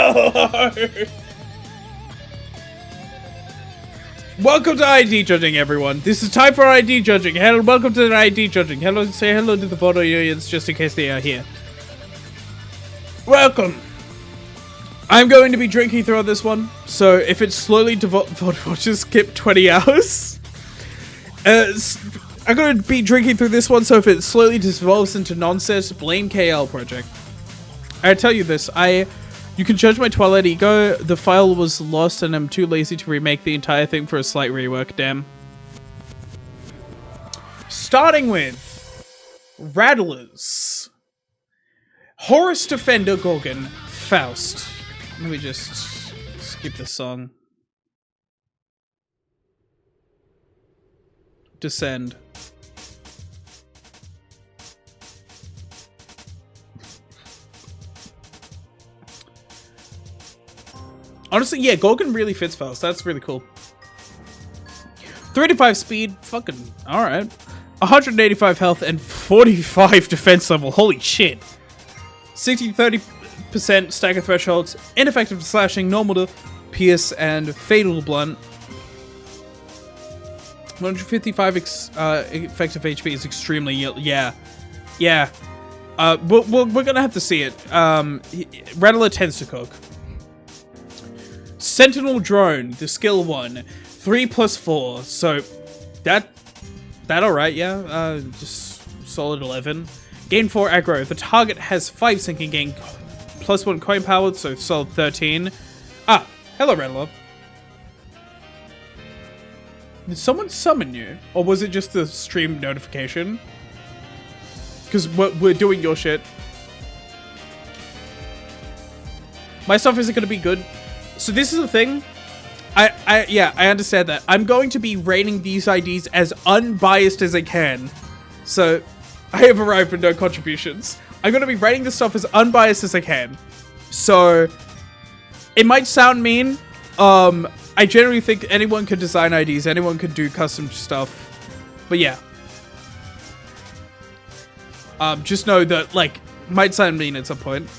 No! Welcome to ID judging, everyone. This is time for ID judging. Hello, welcome to the ID judging. Hello, say hello to the photo audience just in case they are here. Welcome. I'm going to be drinking throughout this one, so if it's slowly just skip 20 hours. I'm going to be drinking through this one, so if it slowly devolves into nonsense, blame KL Project. I tell you this, you can judge my Twilight Ego. The file was lost and I'm too lazy to remake the entire thing for a slight rework, damn. Starting with Rattlers. Horus Defender Gorgon. Faust. Let me just skip the song. Descend. Honestly, yeah, Gorgon really fits Faust. That's really cool. 385 speed, fucking alright. 185 health and 45 defense level. Holy shit. 60-30% stagger thresholds, ineffective slashing, normal to pierce, and fatal blunt. 155 effective HP is extremely yeah. We're gonna have to see it. Rattler tends to cook. Sentinel Drone, the skill 1, 3+4, so that alright, yeah, just solid 11. Gain 4 aggro, the target has 5 sinking, gain +1 coin power, so solid 13. Ah, hello Rattler. Did someone summon you? Or was it just the stream notification? Because we're doing your shit. My stuff isn't going to be good. So this is the thing. Yeah, I understand that. I'm going to be rating these IDs as unbiased as I can. So, I have arrived with no contributions. I'm going to be rating this stuff as unbiased as I can. So, it might sound mean. I generally think anyone could design IDs. Anyone could do custom stuff. But yeah. Just know that, like, might sound mean at some point.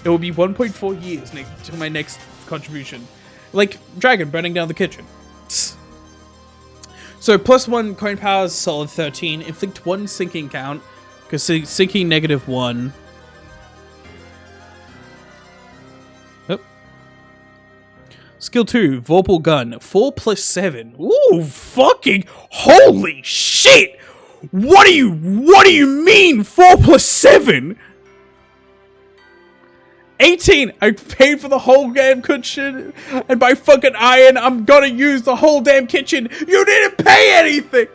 It will be 1.4 years to my next contribution. Like Dragon burning down the kitchen. So +1 coin power is solid 13. Inflict 1 sinking count. Because sinking -1. Yep. Skill 2, Vorpal Gun. 4+7. Ooh, fucking holy shit! What do you mean 4+7? 18! I paid for the whole damn kitchen, and by fucking iron, I'm gonna use the whole damn kitchen! You didn't pay anything!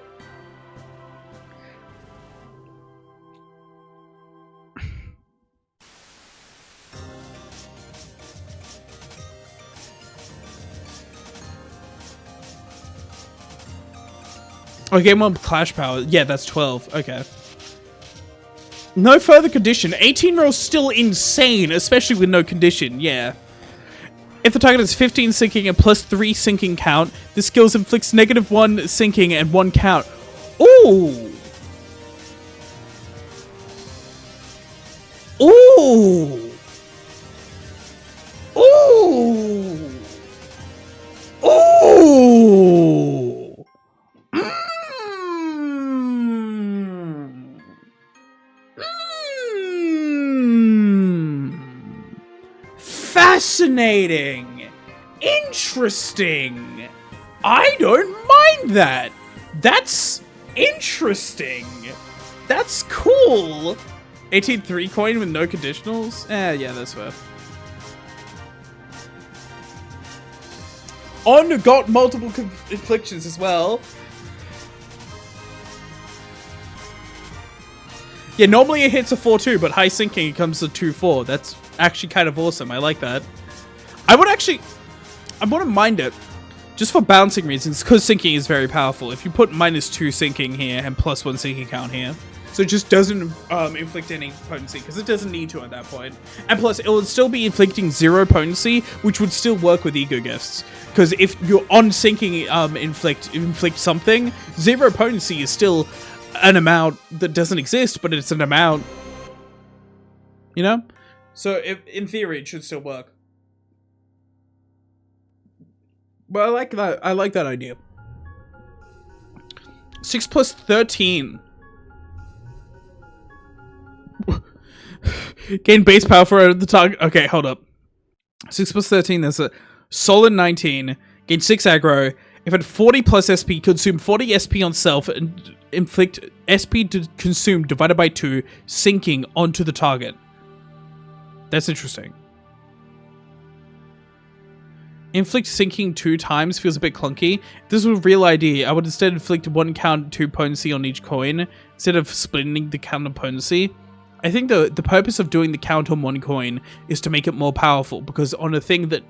Oh, game 1 Clash Power. Yeah, that's 12. Okay. No further condition. 18 rolls still insane, especially with no condition, yeah. If the target has 15 sinking and +3 sinking count, the skills inflicts -1 sinking and 1 count. Ooh! Ooh! Ooh! Ooh! Fascinating! Interesting! I don't mind that! That's interesting! That's cool! 18 3-coin with no conditionals? Yeah, that's fair. On got multiple inflictions as well. Yeah, normally it hits a 4-2, but high sinking it comes to 2-4. That's actually kind of awesome. I like that. I wouldn't mind it, just for bouncing reasons, because sinking is very powerful. If you put -2 sinking here and +1 sinking count here, so it just doesn't inflict any potency, because it doesn't need to at that point. And plus, it would still be inflicting 0 potency, which would still work with E.G.O gifts. Because if you're on sinking inflict something, 0 potency is still an amount that doesn't exist, but it's an amount, you know? So in theory, it should still work. But I like that. I like that idea. 6 plus 13. Gain base power for the target. Okay, hold up. 6 plus 13, that's a solid 19. Gain 6 aggro. If at 40 plus SP, consume 40 SP on self and inflict SP to consume divided by 2, sinking onto the target. That's interesting. Inflict sinking 2 times feels a bit clunky. If this was a real ID, I would instead inflict 1 count 2 potency on each coin, instead of splitting the count of potency. I think the purpose of doing the count on 1 coin is to make it more powerful, because on a thing that...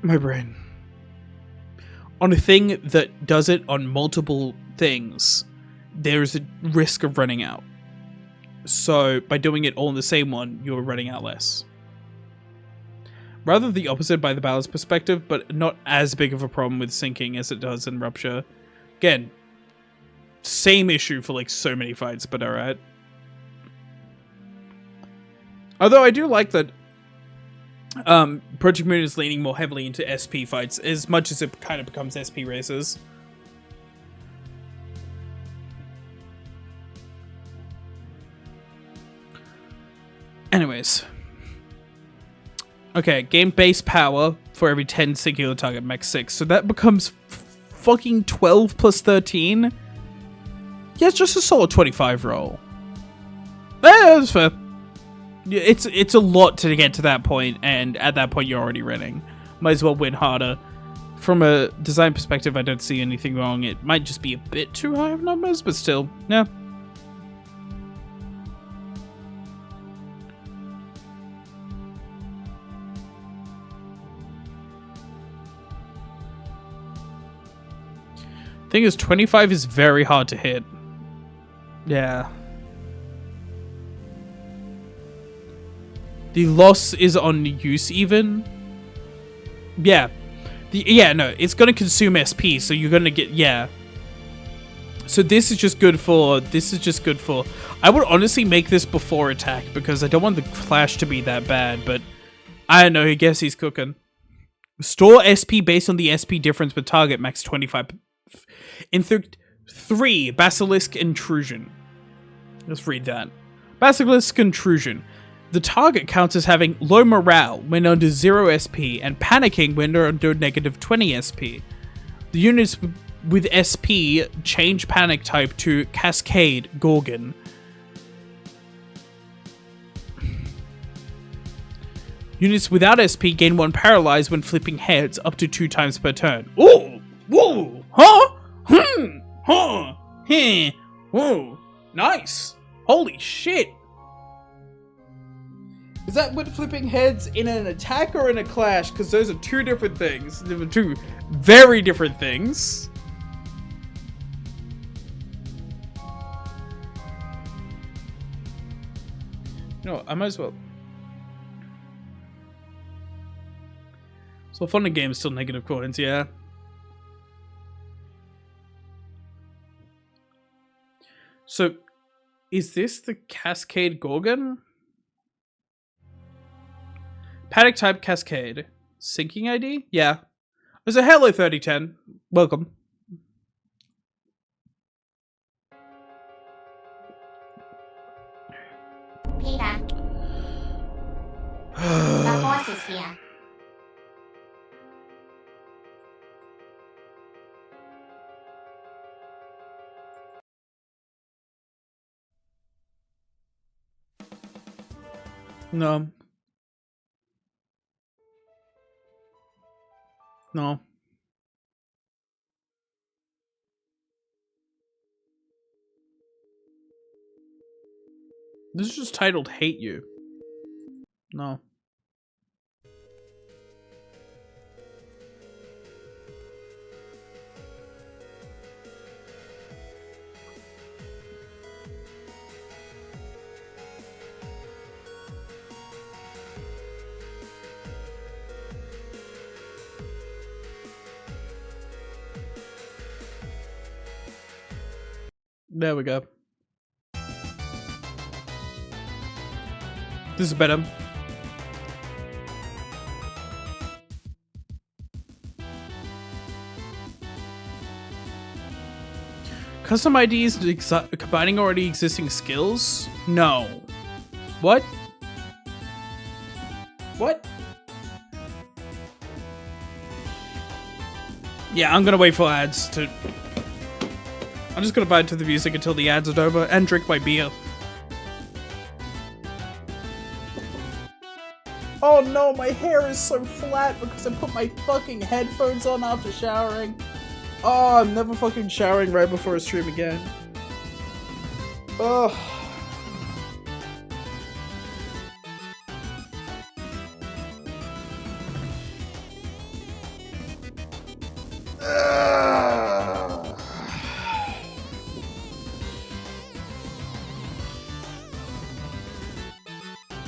My brain. On a thing that does it on multiple things, there is a risk of running out. So, by doing it all in the same one, you're running out less. Rather the opposite by the balance perspective, but not as big of a problem with sinking as it does in Rupture. Again, same issue for like so many fights, but alright. Although I do like that Project Moon is leaning more heavily into SP fights, as much as it kind of becomes SP races. Anyways. Okay, gain base power for every 10 singular target, max 6. So that becomes fucking 12 plus 13? Yeah, it's just a solid 25 roll. That's fair. It's a lot to get to that point, and at that point you're already winning. Might as well win harder. From a design perspective, I don't see anything wrong. It might just be a bit too high of numbers, but still, yeah. Thing is, 25 is very hard to hit. Yeah. The loss is on use even. Yeah. No, it's gonna consume SP, so you're gonna get, yeah. So this is just good for, I would honestly make this before attack, because I don't want the clash to be that bad, but I don't know, I guess he's cooking. Store SP based on the SP difference per target, max 25. Inflict 3 Basilisk Intrusion. Let's read that. Basilisk Intrusion. The target counts as having low morale when under 0 SP and panicking when under negative 20 SP. The units with SP change panic type to Cascade Gorgon. Units without SP gain 1 paralyzed when flipping heads up to 2 times per turn. Ooh! Whoa! Huh? Huh? Heh! Whoa! Nice! Holy shit! Is that when flipping heads in an attack or in a clash? Because those are 2 different things. They're 2 very different things. No, I might as well. So fun the game is still negative coins, yeah. So, is this the Cascade Gorgon? Panic type Cascade. Sinking ID? Yeah. There's a hello 3010. Welcome. Peter. The boss is here. No. No. This is just titled Hate You. No. There we go. This is better. Custom IDs combining already existing skills? No. What? What? Yeah, I'm gonna wait for ads to... I'm just gonna vibe to the music until the ads are over and drink my beer. Oh no, my hair is so flat because I put my fucking headphones on after showering. Oh, I'm never fucking showering right before a stream again. Ugh.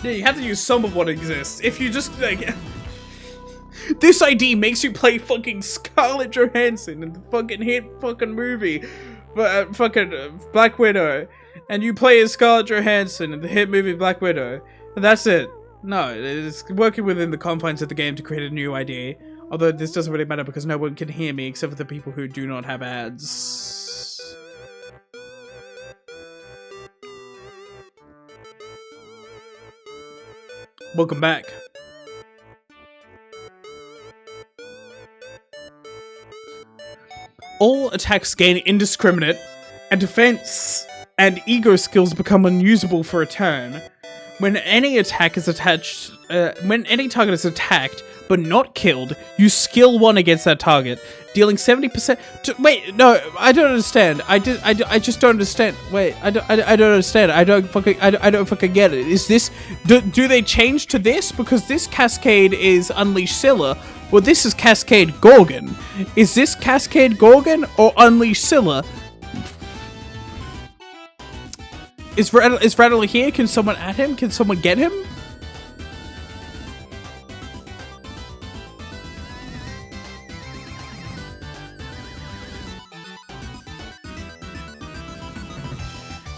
Yeah, you have to use some of what exists. If you just, like... This ID makes you play fucking Scarlett Johansson in the fucking hit fucking movie, fucking Black Widow, and you play as Scarlett Johansson in the hit movie Black Widow, and that's it. No, it's working within the confines of the game to create a new ID, although this doesn't really matter because no one can hear me except for the people who do not have ads. Welcome back. All attacks gain indiscriminate, and defense and ego skills become unusable for a turn. When any attack is attached, when any target is attacked but not killed, you skill 1 against that target, dealing 70%. Wait, no, I don't understand. I just don't understand. Wait, I don't understand. I don't fucking get it. Is this? Do they change to this because this Cascade is Unleash Scylla? Well, this is Cascade Gorgon. Is this Cascade Gorgon or Unleash Scylla? Is Rattler here? Can someone add him? Can someone get him?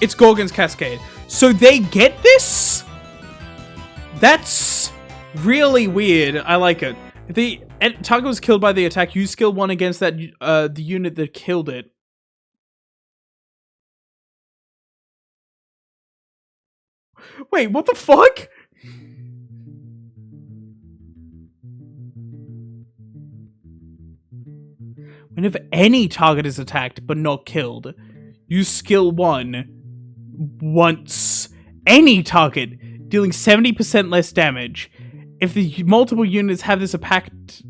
It's Gorgon's Cascade. So they get this? That's really weird. I like it. If the target was killed by the attack, you skill 1 against that the unit that killed it. Wait, what the fuck? Whenever any target is attacked but not killed, you skill 1 once. Any target, dealing 70% less damage. If the multiple units have this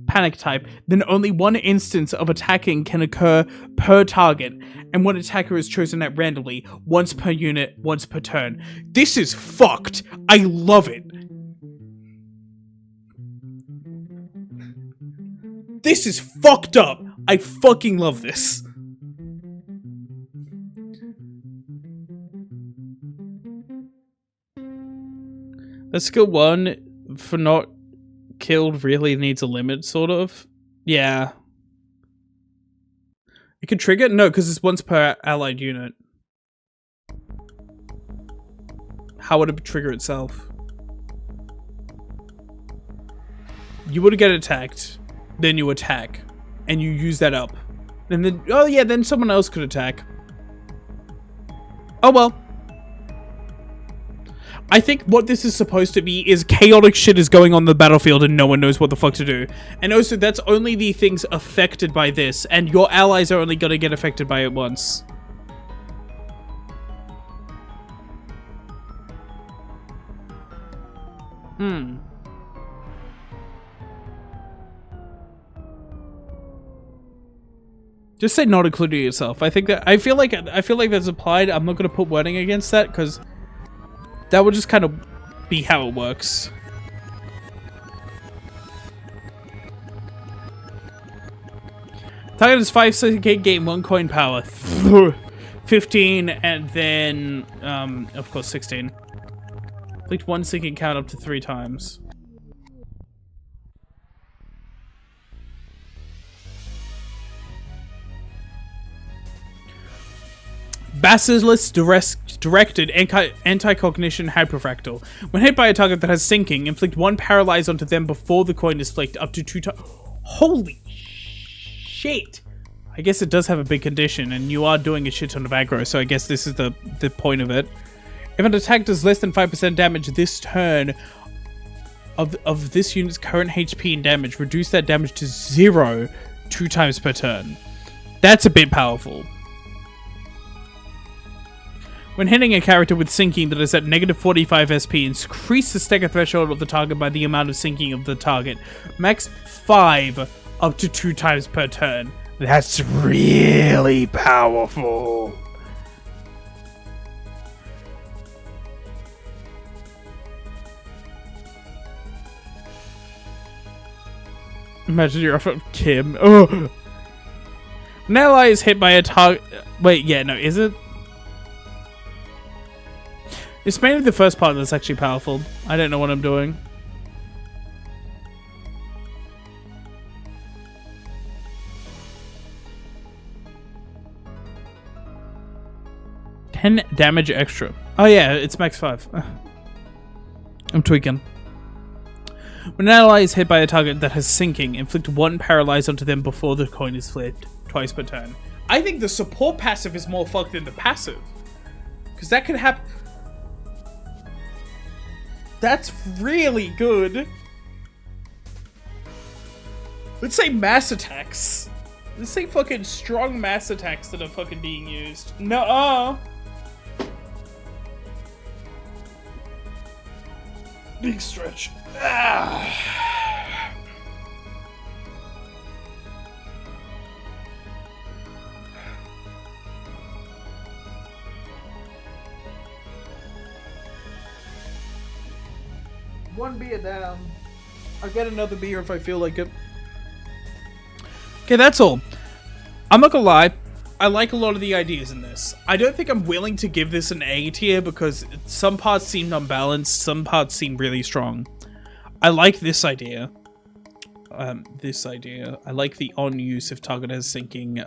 panic type, then only one instance of attacking can occur per target, and one attacker is chosen at randomly, once per unit, once per turn. This is fucked! I love it! This is fucked up! I fucking love this! The skill 1 for not killed really needs a limit, sort of. Yeah. It can trigger? No, because it's once per allied unit. How would it trigger itself? You would get attacked, then you attack, and you use that up. And then, oh yeah, then someone else could attack. Oh well. I think what this is supposed to be is chaotic shit is going on the battlefield and no one knows what the fuck to do. And also, that's only the things affected by this, and your allies are only gonna get affected by it once. Just say not including yourself. I feel like that's applied. I'm not gonna put wording against that because that would just kind of be how it works. Target is 5 second, gain 1 coin power. 15 and then, of course 16. Click 1 sinking count up to 3 times. Basilisk directed anti-cognition hyperfractal. When hit by a target that has sinking, inflict 1 paralyze onto them before the coin is flicked up to 2 times. Holy shit! I guess it does have a big condition, and you are doing a shit ton of aggro, so I guess this is the point of it. If an attack does less than 5% damage this turn of this unit's current HP and damage, reduce that damage to 0 2 times per turn. That's a bit powerful. When hitting a character with sinking that is at negative 45 SP, increase the stagger threshold of the target by the amount of sinking of the target. Max 5 up to 2 times per turn. That's really powerful. Imagine you're off of Kim. Oh. An ally is hit by a target. Wait, yeah, no, is it? It's mainly the first part that's actually powerful. I don't know what I'm doing. $10 damage extra. Oh yeah, it's max 5. I'm tweaking. When an ally is hit by a target that has sinking, inflict 1 paralyze onto them before the coin is flipped, twice per turn. I think the support passive is more fucked than the passive. Because that could happen. That's really good. Let's say mass attacks. Let's say fucking strong mass attacks that are fucking being used. No. Big stretch. Ah. One beer down. I'll get another beer if I feel like it. Okay, that's all. I'm not gonna lie. I like a lot of the ideas in this. I don't think I'm willing to give this an A tier because some parts seemed unbalanced, some parts seem really strong. I like this idea. I like the on use if target has sinking.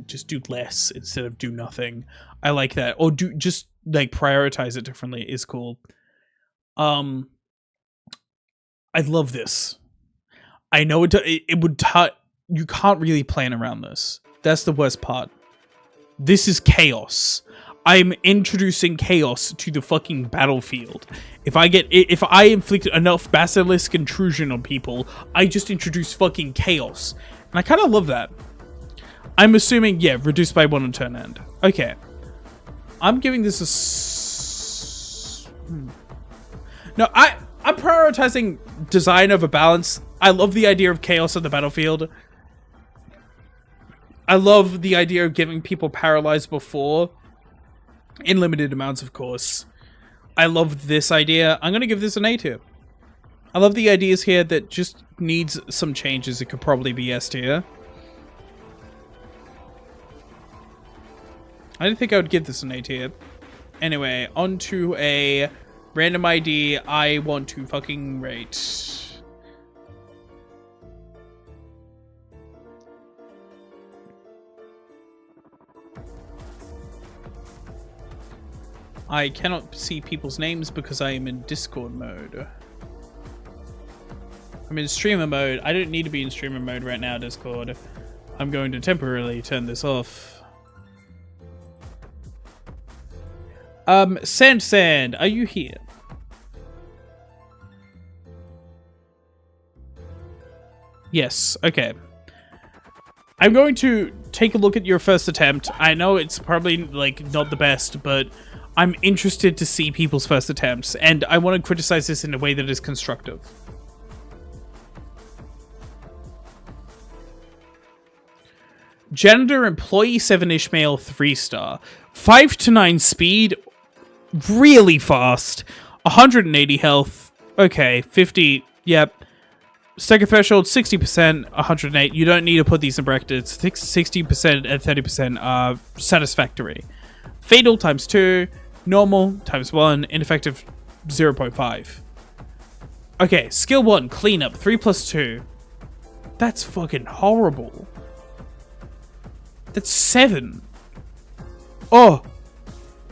Just do less instead of do nothing. I like that. Or do just like prioritize it differently is cool. I love this. I know it would you can't really plan around this. That's the worst part. This is chaos. I'm introducing chaos to the fucking battlefield. If I inflict enough basilisk intrusion on people, I just introduce fucking chaos. And I kind of love that. I'm assuming, yeah, reduced by 1 on turn end. Okay. I'm giving this a... No, I'm prioritizing design over balance. I love the idea of chaos on the battlefield. I love the idea of giving people paralyzed before. In limited amounts, of course. I love this idea. I'm going to give this an A tier. I love the ideas here that just needs some changes. It could probably be S tier. I didn't think I would give this an A tier. Anyway, on to a random ID I want to fucking rate. I cannot see people's names because I am in Discord mode. I'm in streamer mode. I don't need to be in streamer mode right now, Discord. I'm going to temporarily turn this off. Sand, are you here? Yes, okay. I'm going to take a look at your first attempt. I know it's probably, like, not the best, but I'm interested to see people's first attempts, and I want to criticize this in a way that is constructive. Janitor Employee 7 Ishmael 3-star. 5 to 9 speed. Really fast. 180 health. Okay, 50. Yep. Stagger threshold 60%, 108. You don't need to put these in brackets. 60% and 30% are satisfactory. Fatal times 2. Normal times 1. Ineffective 0.5. Okay, skill 1. Cleanup 3+2. That's fucking horrible. That's 7. Oh.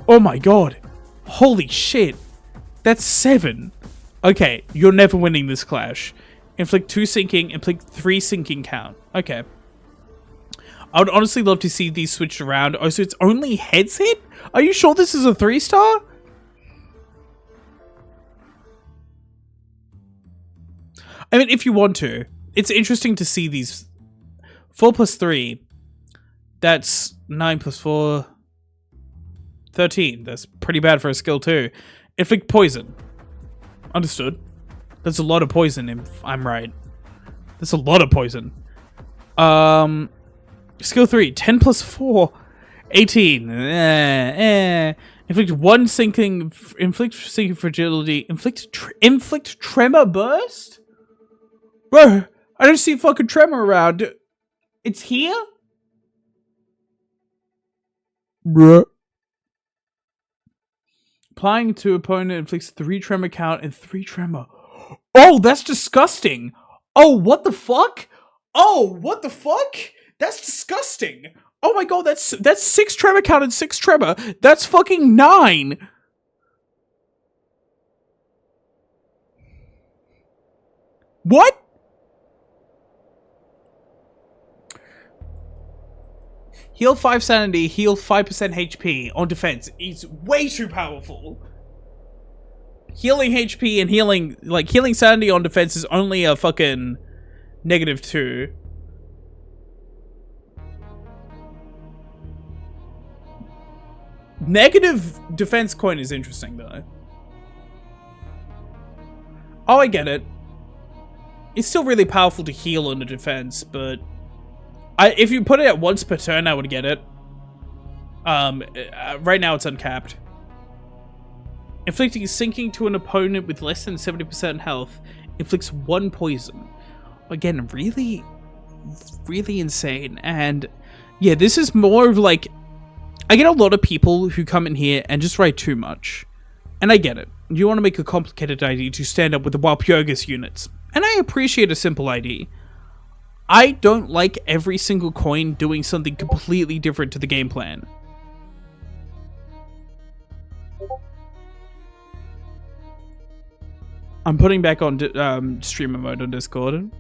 Oh my god. Holy shit. That's 7. Okay, you're never winning this clash. Inflict 2 sinking, inflict 3 sinking count. Okay. I would honestly love to see these switched around. Oh, so it's only heads hit? Are you sure this is a 3-star? I mean, if you want to. It's interesting to see these. 4 plus 3. That's 9 plus 4. 13. That's pretty bad for a skill too. Inflict poison. Understood. That's a lot of poison if I'm right. That's a lot of poison. Skill 3. 10 plus 4. 18. Inflict 1 sinking. Inflict sinking fragility. Inflict tremor burst? Bro, I don't see fucking tremor around. It's here? Bruh. Applying to opponent inflicts 3 tremor count and 3 tremor. Oh, that's disgusting. Oh, what the fuck? Oh, what the fuck? That's disgusting. Oh my god, that's 6 tremor count and 6 tremor. That's fucking 9. What? Heal 5 sanity, heal 5% HP on defense. It's way too powerful. Healing HP and healing sanity on defense is only a fucking -2. Negative defense coin is interesting though. Oh, I get it. It's still really powerful to heal on the defense, but if you put it at once per turn, I would get it. Right now it's uncapped. Inflicting sinking to an opponent with less than 70% health inflicts 1 poison. Again, really, really insane. And yeah, this is more of like, I get a lot of people who come in here and just write too much. And I get it. You want to make a complicated ID to stand up with the Walpurgis units. And I appreciate a simple ID. I don't like every single coin doing something completely different to the game plan. I'm putting back on streamer mode on Discord.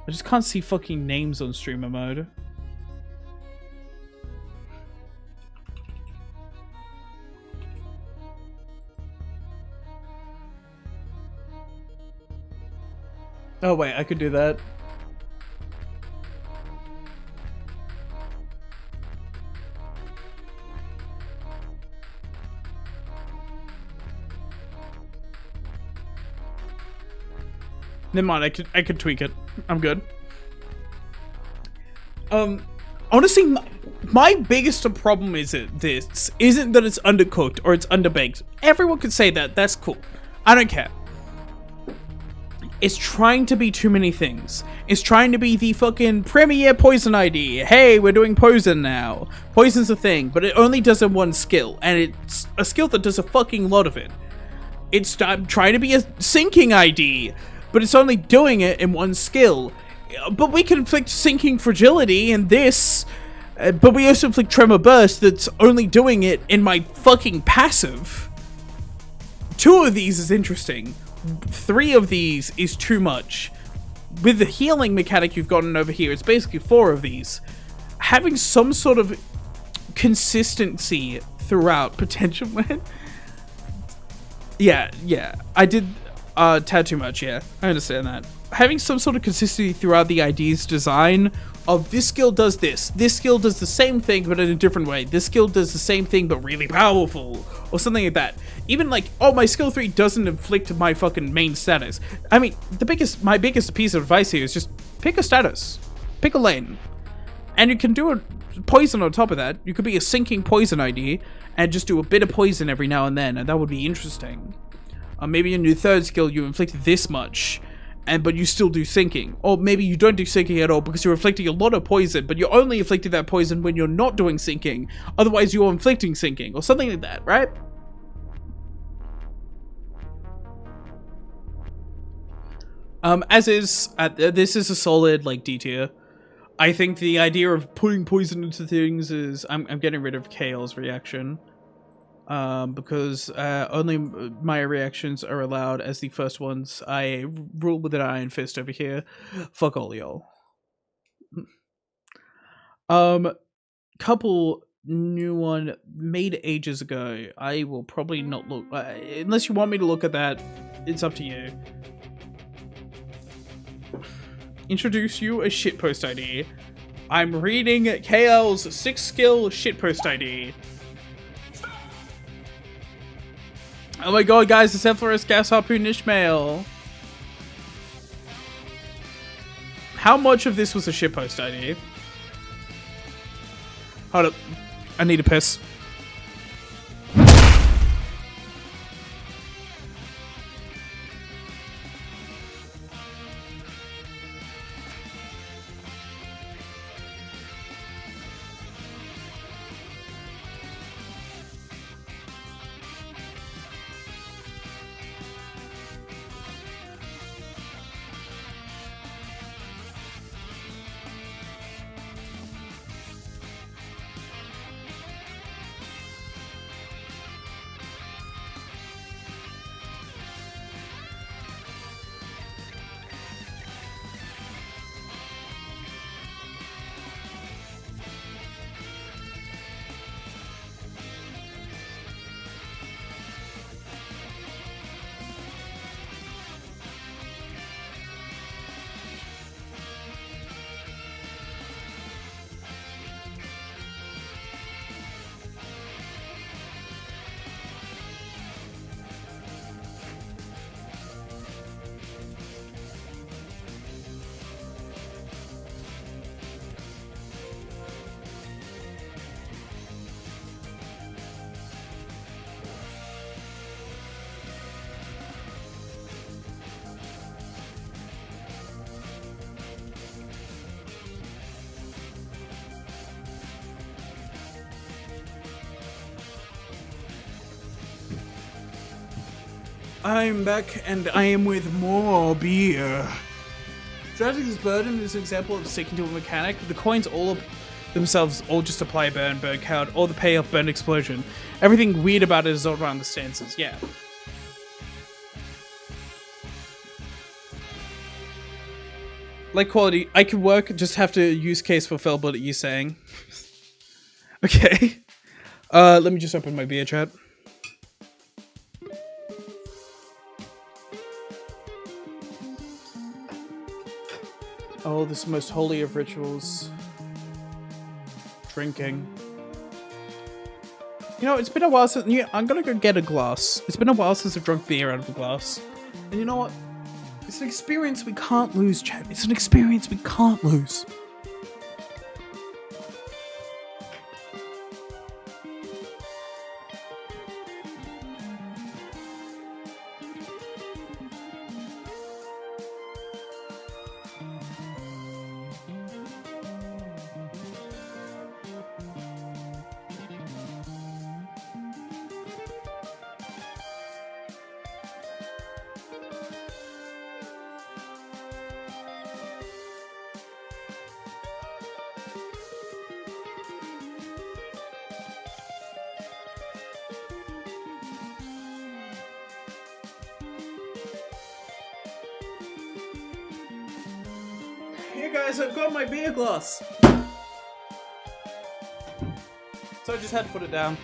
I just can't see fucking names on streamer mode. Oh wait, I could do that. Never mind, I could tweak it. I'm good. Honestly, my biggest problem is this isn't that it's undercooked or it's underbaked. Everyone could say that. That's cool. I don't care. It's trying to be too many things. It's trying to be the fucking premier poison ID. Hey, we're doing poison now. Poison's a thing, but it only does in one skill, and it's a skill that does a fucking lot of it. It's trying to be a sinking ID, but it's only doing it in one skill. But we can inflict sinking fragility in this, but we also inflict tremor burst that's only doing it in my fucking passive. 2 of these is interesting. 3 of these is too much. With the healing mechanic you've gotten over here, it's basically 4 of these. Having some sort of consistency throughout potential. Yeah, I did tad too much, yeah. I understand that. Having some sort of consistency throughout the ID's design of this skill does this skill does the same thing but in a different way, this skill does the same thing but really powerful, or something like that. Even like, oh, my skill 3 doesn't inflict my fucking main status. I mean, my biggest piece of advice here is just pick a status. Pick a lane. And you can do a poison on top of that. You could be a sinking poison ID and just do a bit of poison every now and then, and that would be interesting. Maybe in your 3rd skill you inflict this much, but you still do sinking. Or maybe you don't do sinking at all because you're inflicting a lot of poison, but you're only inflicting that poison when you're not doing sinking. Otherwise you're inflicting sinking, or something like that, right? As is, this is a solid, like, D tier. I think the idea of putting poison into things is, I'm getting rid of Kale's reaction. Because only my reactions are allowed as the first ones. I rule with an iron fist over here. Fuck all y'all. Couple new one made ages ago. I will probably not look unless you want me to look at that. It's up to you. Introduce you a shitpost ID. I'm reading KL's 6-skill shitpost ID. Oh my god, guys, it's Effloresced, Gashharpoon, Ishmael. How much of this was a shitpost ID? Hold up. I need a piss. I'm back, and I am with more beer. Strateg's Burden is an example of sticking to a mechanic. The coins all themselves all just apply a burn count, or the payoff burn explosion. Everything weird about it is all around the stances, yeah. Like quality, I could work, just have to use case for fail bullet, you saying. Okay. Let me just open my beer chat. Oh, this most holy of rituals. Drinking. You know, it's been a while since... Yeah, I'm gonna go get a glass. It's been a while since I've drunk beer out of a glass. And you know what? It's an experience we can't lose, chat. It's an experience we can't lose. Here guys, I've got my beer glass. So I just had to put it down.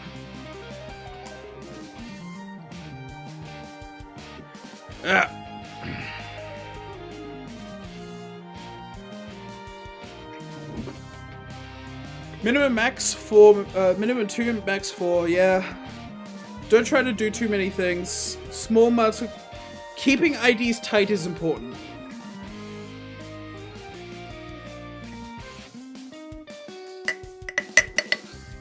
Minimum max 4, minimum 2, max 4, yeah. Don't try to do too many things. Small amounts of... Keeping IDs tight is important.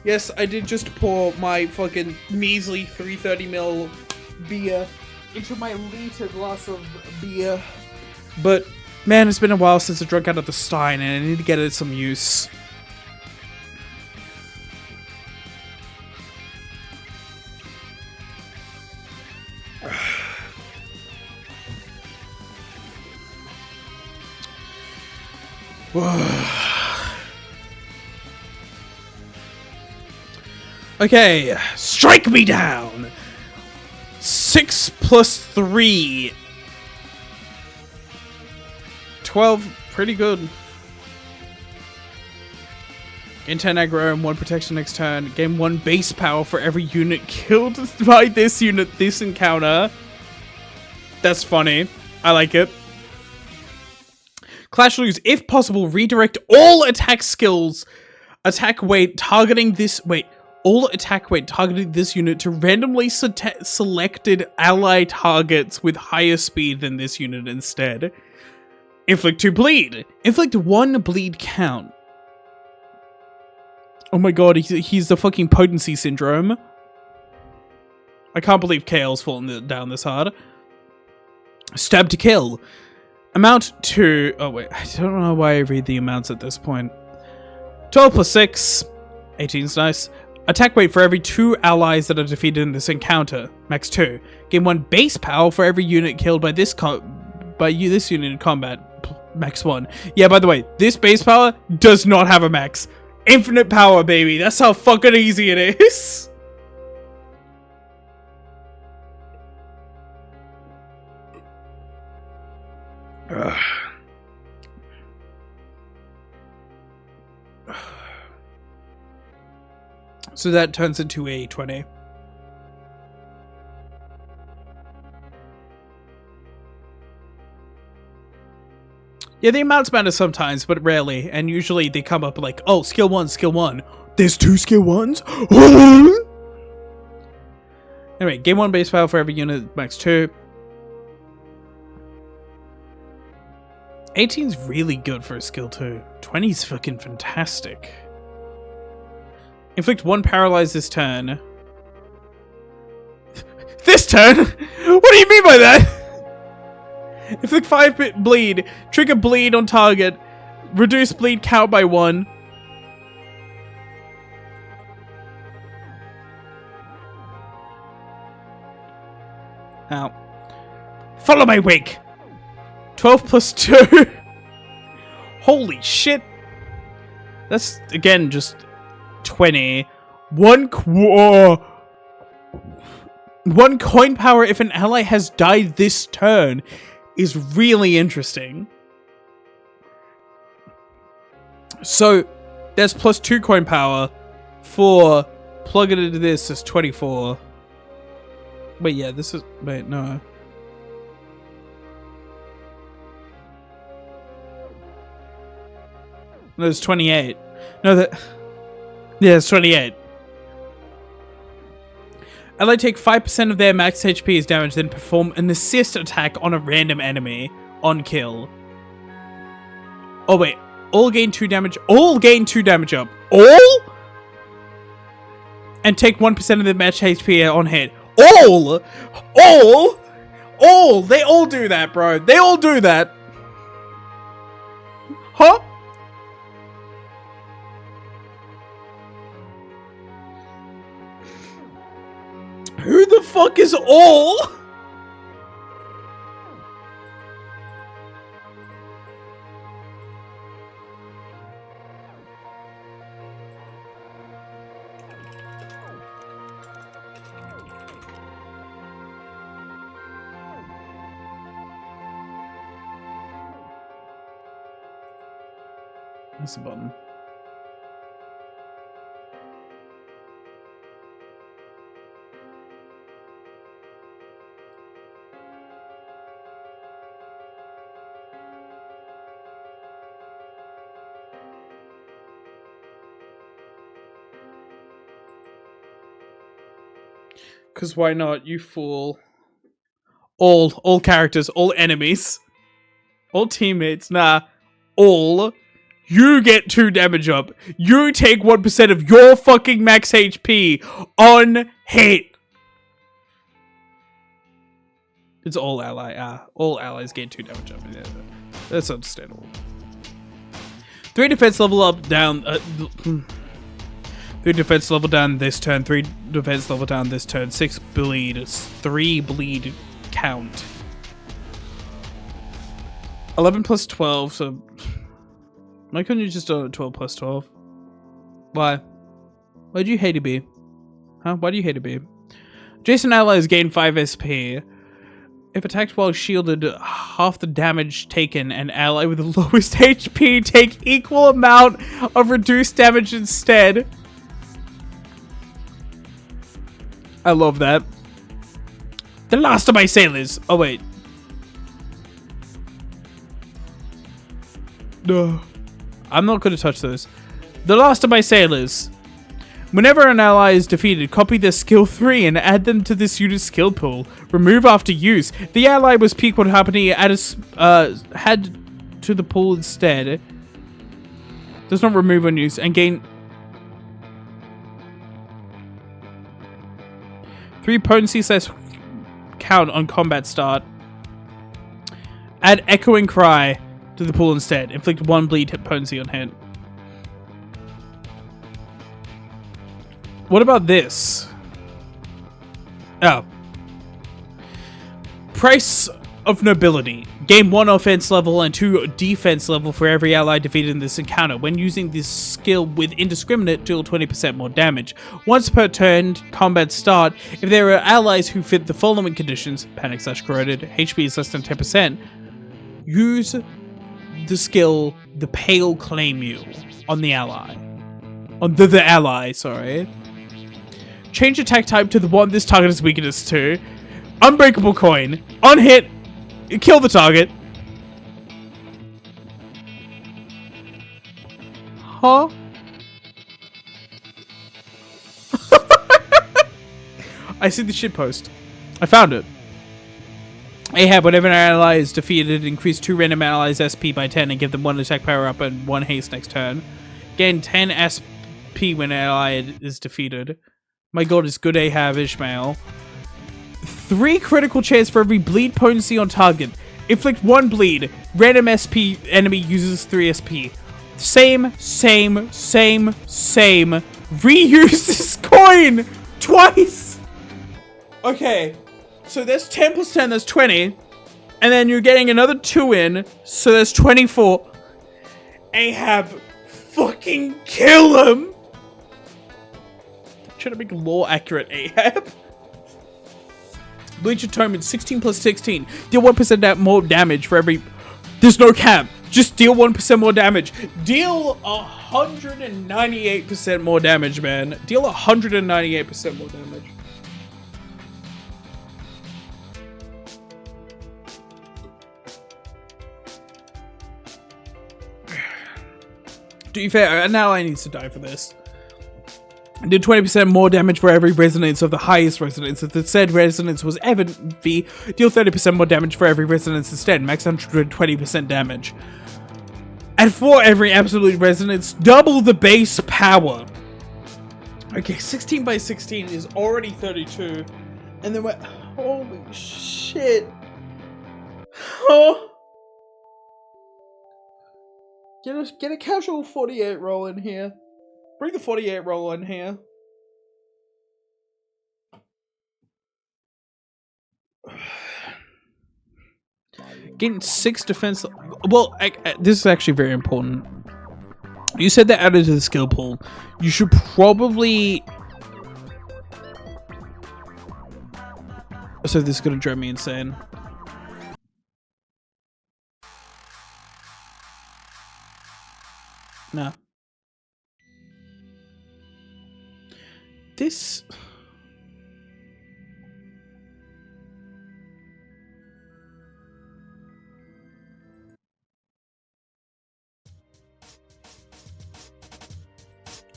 Yes, I did just pour my fucking measly 330ml beer into my liter glass of beer. But, man, it's been a while since I drank out of the stein and I need to get it some use. Okay, strike me down! 6 plus 3. 12, pretty good. Gain 10 aggro and 1 protection next turn. Gain 1 base power for every unit killed by this unit this encounter. That's funny. I like it. Clash lose. If possible, redirect all attack skills. Attack weight targeting this... Wait. All attack weight targeting this unit to randomly selected ally targets with higher speed than this unit instead. Inflict 2 bleed. Inflict 1 bleed count. Oh my god, he's the fucking potency syndrome. I can't believe KL's fallen down this hard. Stab to kill. Amount to... Oh wait, I don't know why I read the amounts at this point. 12 plus 6. 18's nice. Attack weight for every 2 allies that are defeated in this encounter. Max 2. Gain 1 base power for every unit killed by this unit in combat. Max 1. Yeah, by the way, this base power does not have a max. Infinite power, baby. That's how fucking easy it is. So that turns into a 20. Yeah, the amounts matter sometimes, but rarely. And usually they come up like, oh, skill 1, skill 1. There's 2 skill 1s? Anyway, gain 1 base power for every unit, max 2. 18's really good for a skill 2. 20's fucking fantastic. Inflict 1 paralyze this turn. This turn? What do you mean by that? Inflict 5 bleed. Trigger bleed on target. Reduce bleed count by 1. Ow. Follow my wake. 12 plus 2. Holy shit. That's, again, just 20. 1 coin power if an ally has died this turn is really interesting. So, there's plus 2 coin power. 4. Plug it into this is 24. Wait, yeah, this is... Wait, no. No, it's 28. No, that... Yeah, it's 28. Ally take 5% of their max HP as damage, then perform an assist attack on a random enemy on kill. Oh wait, all gain 2 damage. All gain 2 damage up. All? And take 1% of their max HP on hit. All? All? All? They all do that, bro. They all do that. Huh? Who the fuck is all? That's the button. Because why not, you fool. All characters, all enemies. All teammates, nah. All. You get 2 damage up. You take 1% of your fucking max HP on hit. It's all ally. All allies gain 2 damage up. Yeah, that's understandable. 3 defense level up, down. 3 defense level down this turn. 3 defense level down this turn. 6 bleed. 3 bleed count. 11 plus 12, so... Why couldn't you just do 12 plus 12? Why? Why do you hate to be? Huh? Why do you hate to be? Adjacent allies gain 5 SP. If attacked while shielded, half the damage taken, and ally with the lowest HP take equal amount of reduced damage instead. I love that. The last of my sailors. Oh, wait. No. I'm not going to touch those. The last of my sailors. Whenever an ally is defeated, copy their skill 3 and add them to this unit's skill pool. Remove after use. The ally was peak what happened had to the pool instead. Does not remove on use and gain 3 potency / count on combat start. Add echoing cry to the pool instead. Inflict 1 bleed hit potency on hit. What about this? Oh. Price of Nobility. Gain 1 offense level and 2 defense level for every ally defeated in this encounter. When using this skill with Indiscriminate, deal 20% more damage. Once per turn, combat start, if there are allies who fit the following conditions, panic / corroded, HP is less than 10%, use the skill, the Pale Claim You, on the ally. On the ally, sorry. Change attack type to the one this target is weakest to. Unbreakable coin. On hit, kill the target. Huh? I see the shitpost. I found it. Ahab, whenever an ally is defeated, increase 2 random allies' SP by 10 and give them 1 attack power up and 1 haste next turn. Gain 10 SP when an ally is defeated. My god, it's good Ahab Ishmael. 3 critical chance for every bleed potency on target. Inflict 1 bleed. Random SP enemy uses 3 SP. Same. Reuse this coin twice. Okay, so that's 10 plus 10, that's 20. And then you're getting another 2 in, so that's 24. Ahab, fucking kill him. Trying to make lore accurate Ahab. Bleach Atonement, 16 plus 16. Deal 1% more damage for every... There's no cap. Just deal 1% more damage. Deal 198% more damage, man. Deal 198% more damage. To be fair, now I need to die for this. Did 20% more damage for every resonance of the highest resonance. If the said resonance was Evan V, deal 30% more damage for every resonance instead. Max 120% damage. And for every absolute resonance, double the base power. Okay, 16 by 16 is already 32. And then we're... Holy shit. Oh. Get a casual 48 roll in here. Bring the 48 roll in here. Getting 6 defense... Well, this is actually very important. You said that added to the skill pool. You should probably... So this is going to drive me insane. Nah. This...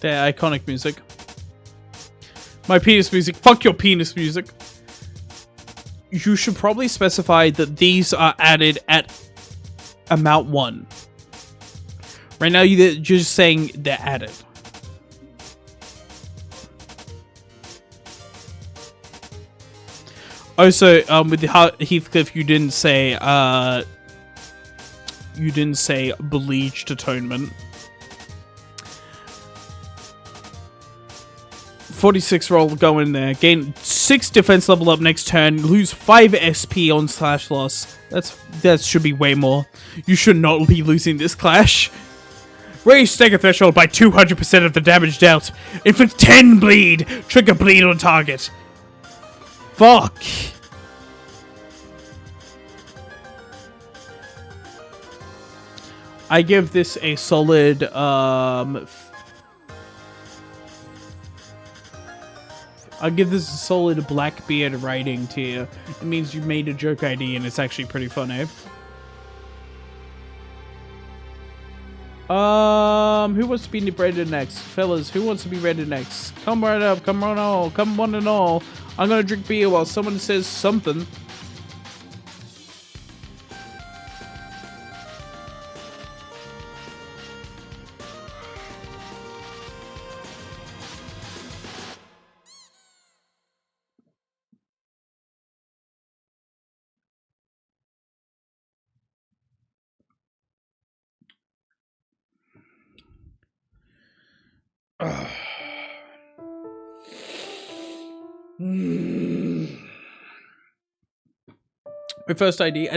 The iconic music. My penis music. Fuck your penis music. You should probably specify that these are added at amount 1. Right now you're just saying they're added. Also, with the Heathcliff, you didn't say bleached atonement. 46 roll, go in there. Gain 6 defense level up next turn. Lose 5 SP on slash loss. That should be way more. You should not be losing this clash. Raise stagger threshold by 200% of the damage dealt. Inflict 10 bleed. Trigger bleed on target. Fuck. I give this a solid, I'll give this a solid Blackbeard writing tier. It means you made a joke ID and it's actually pretty funny. Who wants to be rated next? Fellas, who wants to be rated next? Come right up, come on all, come one and all. I'm gonna drink beer while someone says something. My first ID,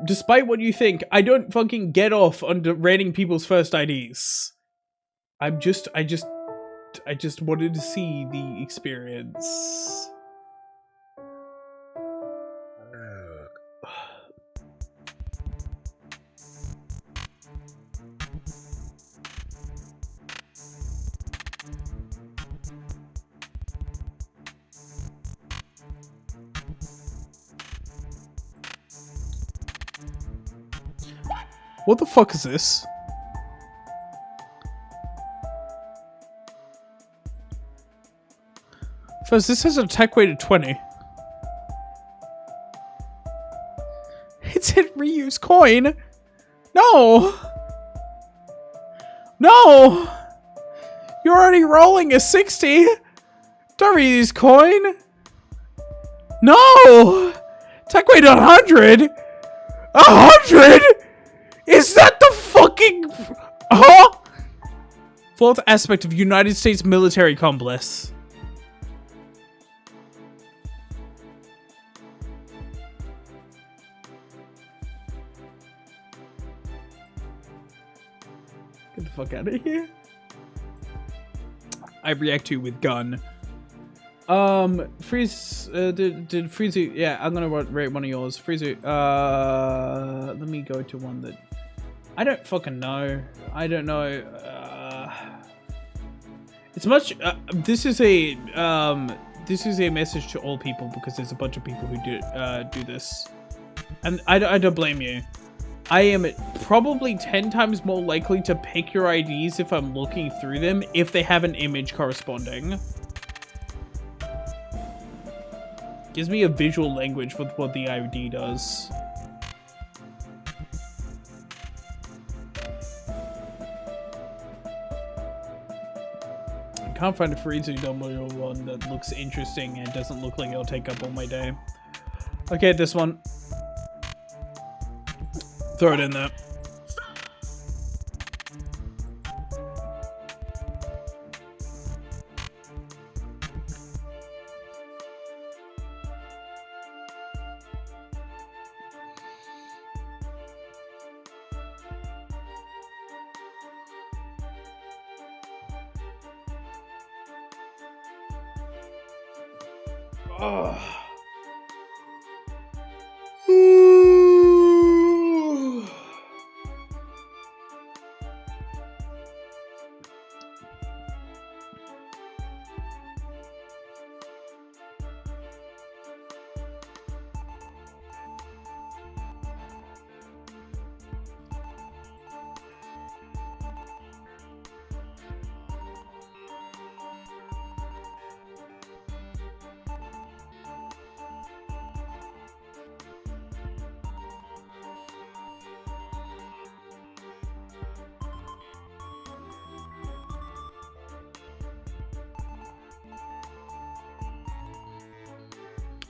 despite what you think, I don't fucking get off on rating people's first IDs. I just wanted to see the experience. What the fuck is this? First, this has an attack weight of 20. It's hit reuse coin. No! No! You're already rolling a 60. Don't reuse coin. No! Attack weight 100. 100? Is that the fucking... Huh? Fourth aspect of United States military complex. Get the fuck out of here. I react to with gun. Freeze, did Freezy, yeah, I'm gonna rate one of yours. Freezy, let me go to one that, I don't fucking know. I don't know, it's much, this is a message to all people because there's a bunch of people who do this. And I don't blame you. I am probably 10 times more likely to pick your IDs if I'm looking through them if they have an image corresponding. Gives me a visual language with what the ID does. I can't find a Freezy W one that looks interesting and doesn't look like it'll take up all my day. Okay, this one. Throw it in there. Oh.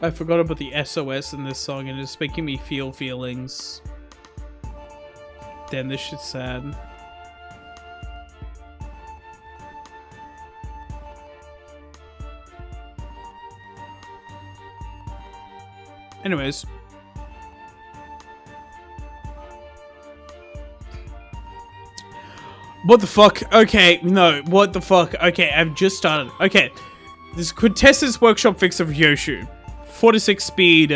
I forgot about the SOS in this song and it's making me feel feelings. Damn, this shit's sad. Anyways. What the fuck? Okay, no, what the fuck? Okay, I've just started. Okay, this is Quintessence workshop fix of Ryoshu. 46 speed,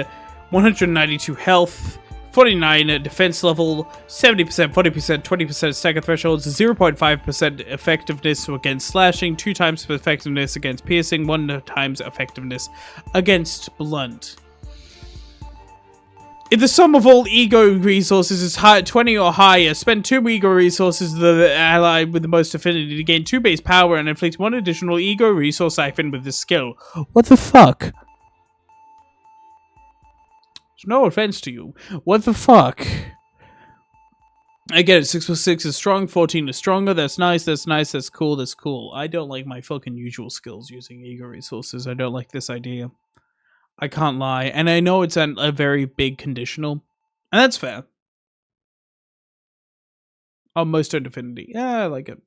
192 health, 49 at defense level, 70%, 40%, 20% stagger thresholds, 0.5% effectiveness against slashing, 2 times effectiveness against piercing, 1 times effectiveness against blunt. If the sum of all ego resources is high, 20 or higher, spend 2 ego resources the ally with the most affinity to gain 2 base power and inflict 1 additional ego resource siphon with this skill. What the fuck? No offense to you. What the fuck? I get it, 6 plus 6 is strong, 14 is stronger, that's nice, that's nice, that's cool, that's cool. I don't like my fucking usual skills using ego resources. I don't like this idea. I can't lie. And I know it's a very big conditional. And that's fair. Almost a affinity. Yeah, I like it.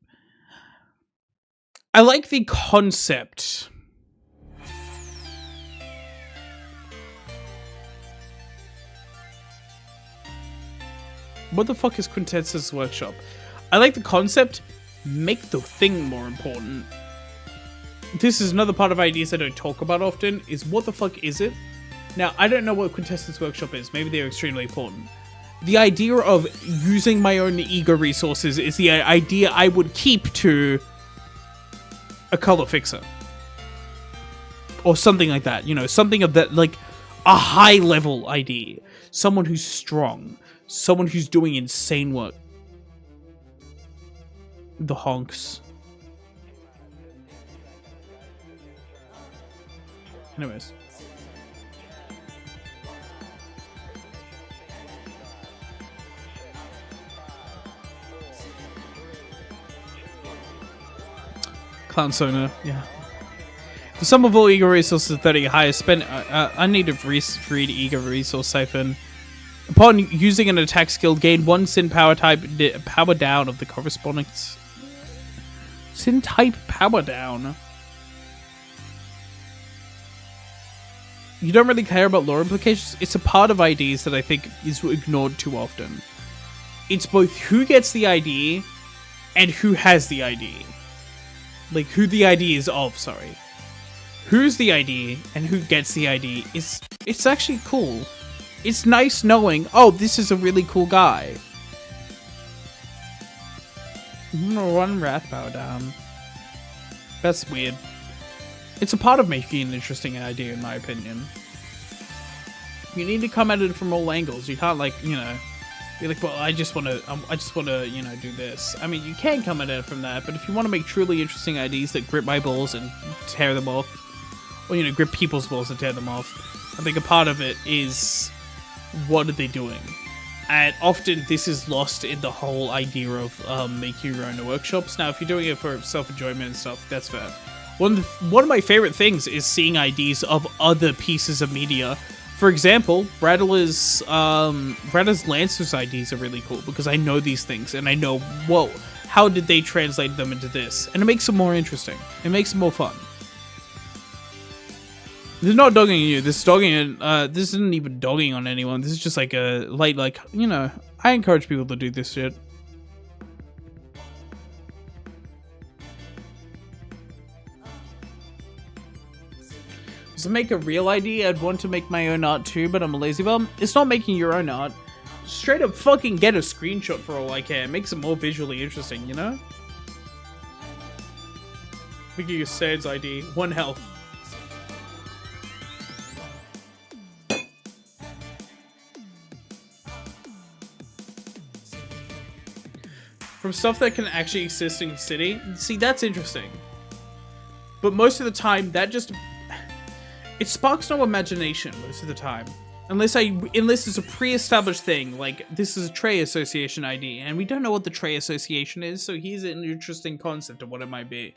I like the concept. What the fuck is Quintessence Workshop? I like the concept. Make the thing more important. This is another part of ideas I don't talk about often, is what the fuck is it? Now, I don't know what Quintessence Workshop is. Maybe they're extremely important. The idea of using my own ego resources is the idea I would keep to a color fixer. Or something like that. You know, something of that, like, a high-level idea. Someone who's strong. Someone who's doing insane work. The honks. Anyways. Clown Sona, yeah. The sum of all ego resources is 30 higher. Spend. I need to read ego resource siphon. Upon using an attack skill, gain 1 Sin power type power down of the corresponding Sin type power down. You don't really care about lore implications. It's a part of IDs that I think is ignored too often. It's both who gets the ID and who has the ID. Like, who the ID is of, sorry. Who's the ID and who gets the ID is... It's actually cool. It's nice knowing, oh, this is a really cool guy. I'm gonna run Wrath Power down. That's weird. It's a part of making an interesting idea, in my opinion. You need to come at it from all angles. You can't, like, you know, be like, well, I just want to, you know, do this. I mean, you can come at it from that, but if you want to make truly interesting IDs that grip my balls and tear them off, or, you know, grip people's balls and tear them off, I think a part of it is, what are they doing? And often this is lost in the whole idea of making your own workshops. Now, if you're doing it for self-enjoyment and stuff, that's fair. One of my favorite things is seeing IDs of other pieces of media. For example, Rattler's Lancer's IDs are really cool because I know these things and I know, whoa, how did they translate them into this? And it makes them more interesting. It makes them more fun. This is not dogging you. This is dogging. This isn't even dogging on anyone. This is just like a light, like, you know. I encourage people to do this shit. To make a real ID, I'd want to make my own art too, but I'm a lazy bum. It's not making your own art. Straight up fucking get a screenshot for all I care. It makes it more visually interesting, you know? Making a Sans ID. 1 health. From stuff that can actually exist in the city. See, that's interesting. But most of the time, that just... It sparks no imagination most of the time. Unless it's a pre-established thing, like this is a Trey Association ID, and we don't know what the Trey Association is, so here's an interesting concept of what it might be.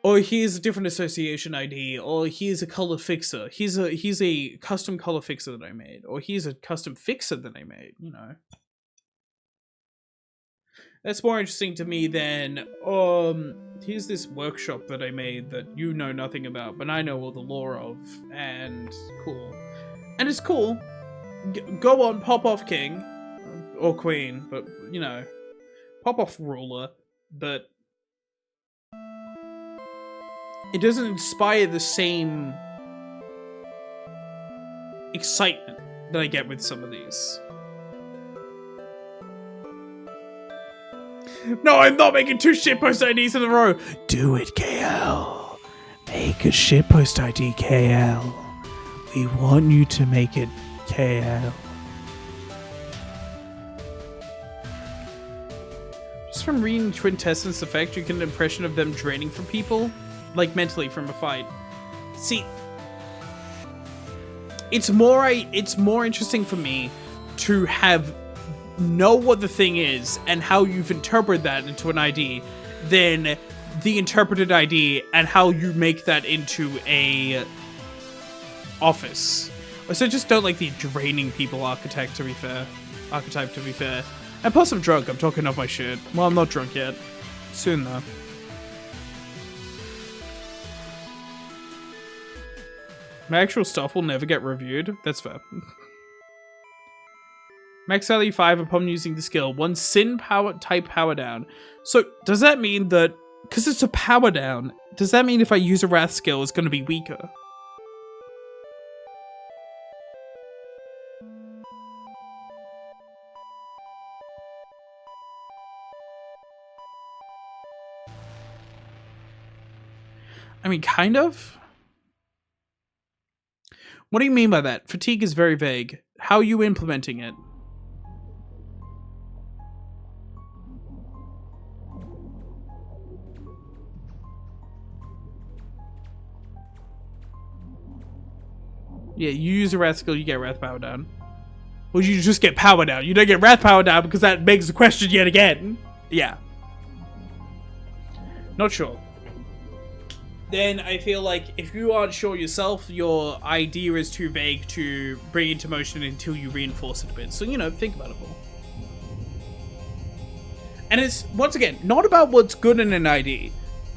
Or here's a different association ID, or here's a color fixer. Here's a custom color fixer that I made, or here's a custom fixer that I made, you know. That's more interesting to me than, here's this workshop that I made that you know nothing about, but I know all the lore of, and cool. And it's cool. Go on, pop off king, or queen, but, you know, pop off ruler, but it doesn't inspire the same excitement that I get with some of these. No, I'm not making 2 shitpost IDs in a row. Do it, KL. Make a shitpost ID, KL. We want you to make it, KL. Just from reading Quintessence Effect, you get an impression of them draining from people, like mentally from a fight. See, it's more interesting for me to know what the thing is and how you've interpreted that into an ID than the interpreted ID and how you make that into a office. So I just don't like the draining people archetype to be fair. And plus I'm drunk, I'm talking off my shit. Well, I'm not drunk yet. Soon though. My actual stuff will never get reviewed. That's fair. Max value 5 upon using the skill. 1 Sin power type power down. So does that mean that, because it's a power down, does that mean if I use a Wrath skill it's going to be weaker? I mean, kind of. What do you mean by that? Fatigue is very vague. How are you implementing it? Yeah, you use a Wrath skill, you get Wrath power down. Well, you just get power down. You don't get Wrath power down because that begs the question yet again. Yeah. Not sure. Then I feel like if you aren't sure yourself, your idea is too vague to bring into motion until you reinforce it a bit. So, you know, think about it more. And it's, once again, not about what's good in an ID.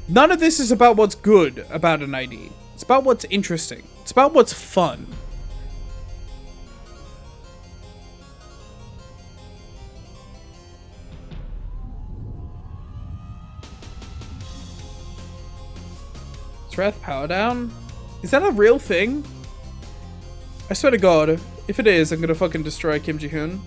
None of this is about what's good about an ID. It's about what's interesting. It's about what's fun. Wrath power down? Is that a real thing? I swear to God, if it is, I'm gonna fucking destroy Kim Ji-hoon.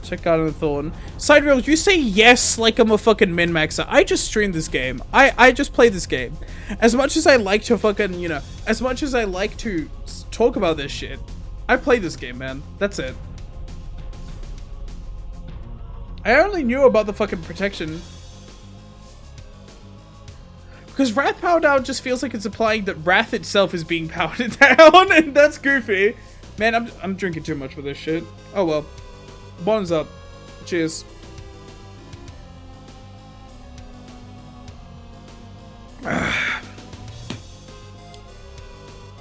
Check out the Thorn. Side rails, you say yes like I'm a fucking min-maxer. I just streamed this game. I just play this game. As much as I like to fucking, you know, as much as I like to talk about this shit, I play this game, man. That's it. I only knew about the fucking protection because Wrath power down just feels like it's implying that Wrath itself is being powered down, and that's goofy. Man, I'm drinking too much for this shit. Oh well. Bottoms up. Cheers.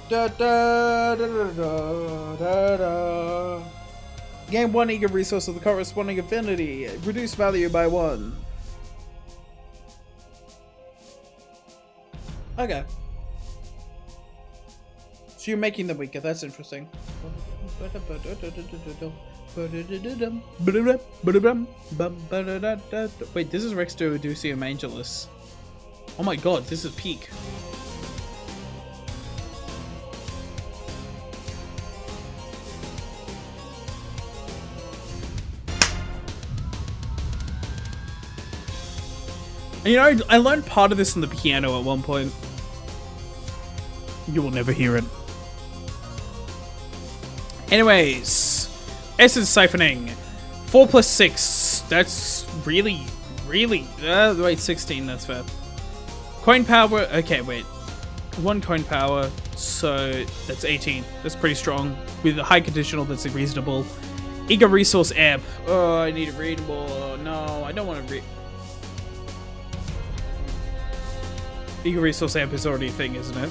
Da, da, da, da, da, da, da. Gain 1 E.G.O resource of the corresponding affinity. Reduce value by 1. Okay. So you're making them weaker. That's interesting. Wait, this is Rex Duoducium Angelus. Oh my god, this is peak. And you know, I learned part of this on the piano at one point. You will never hear it. Anyways, essence siphoning. 4 plus 6. That's really. Wait, 16. That's fair. Coin power. Okay, wait. 1 coin power. So that's 18. That's pretty strong. With a high conditional, that's reasonable. E.G.O resource amp. Oh, I need a readable. Oh, no, I don't want to read. E.G.O resource amp is already a thing, isn't it?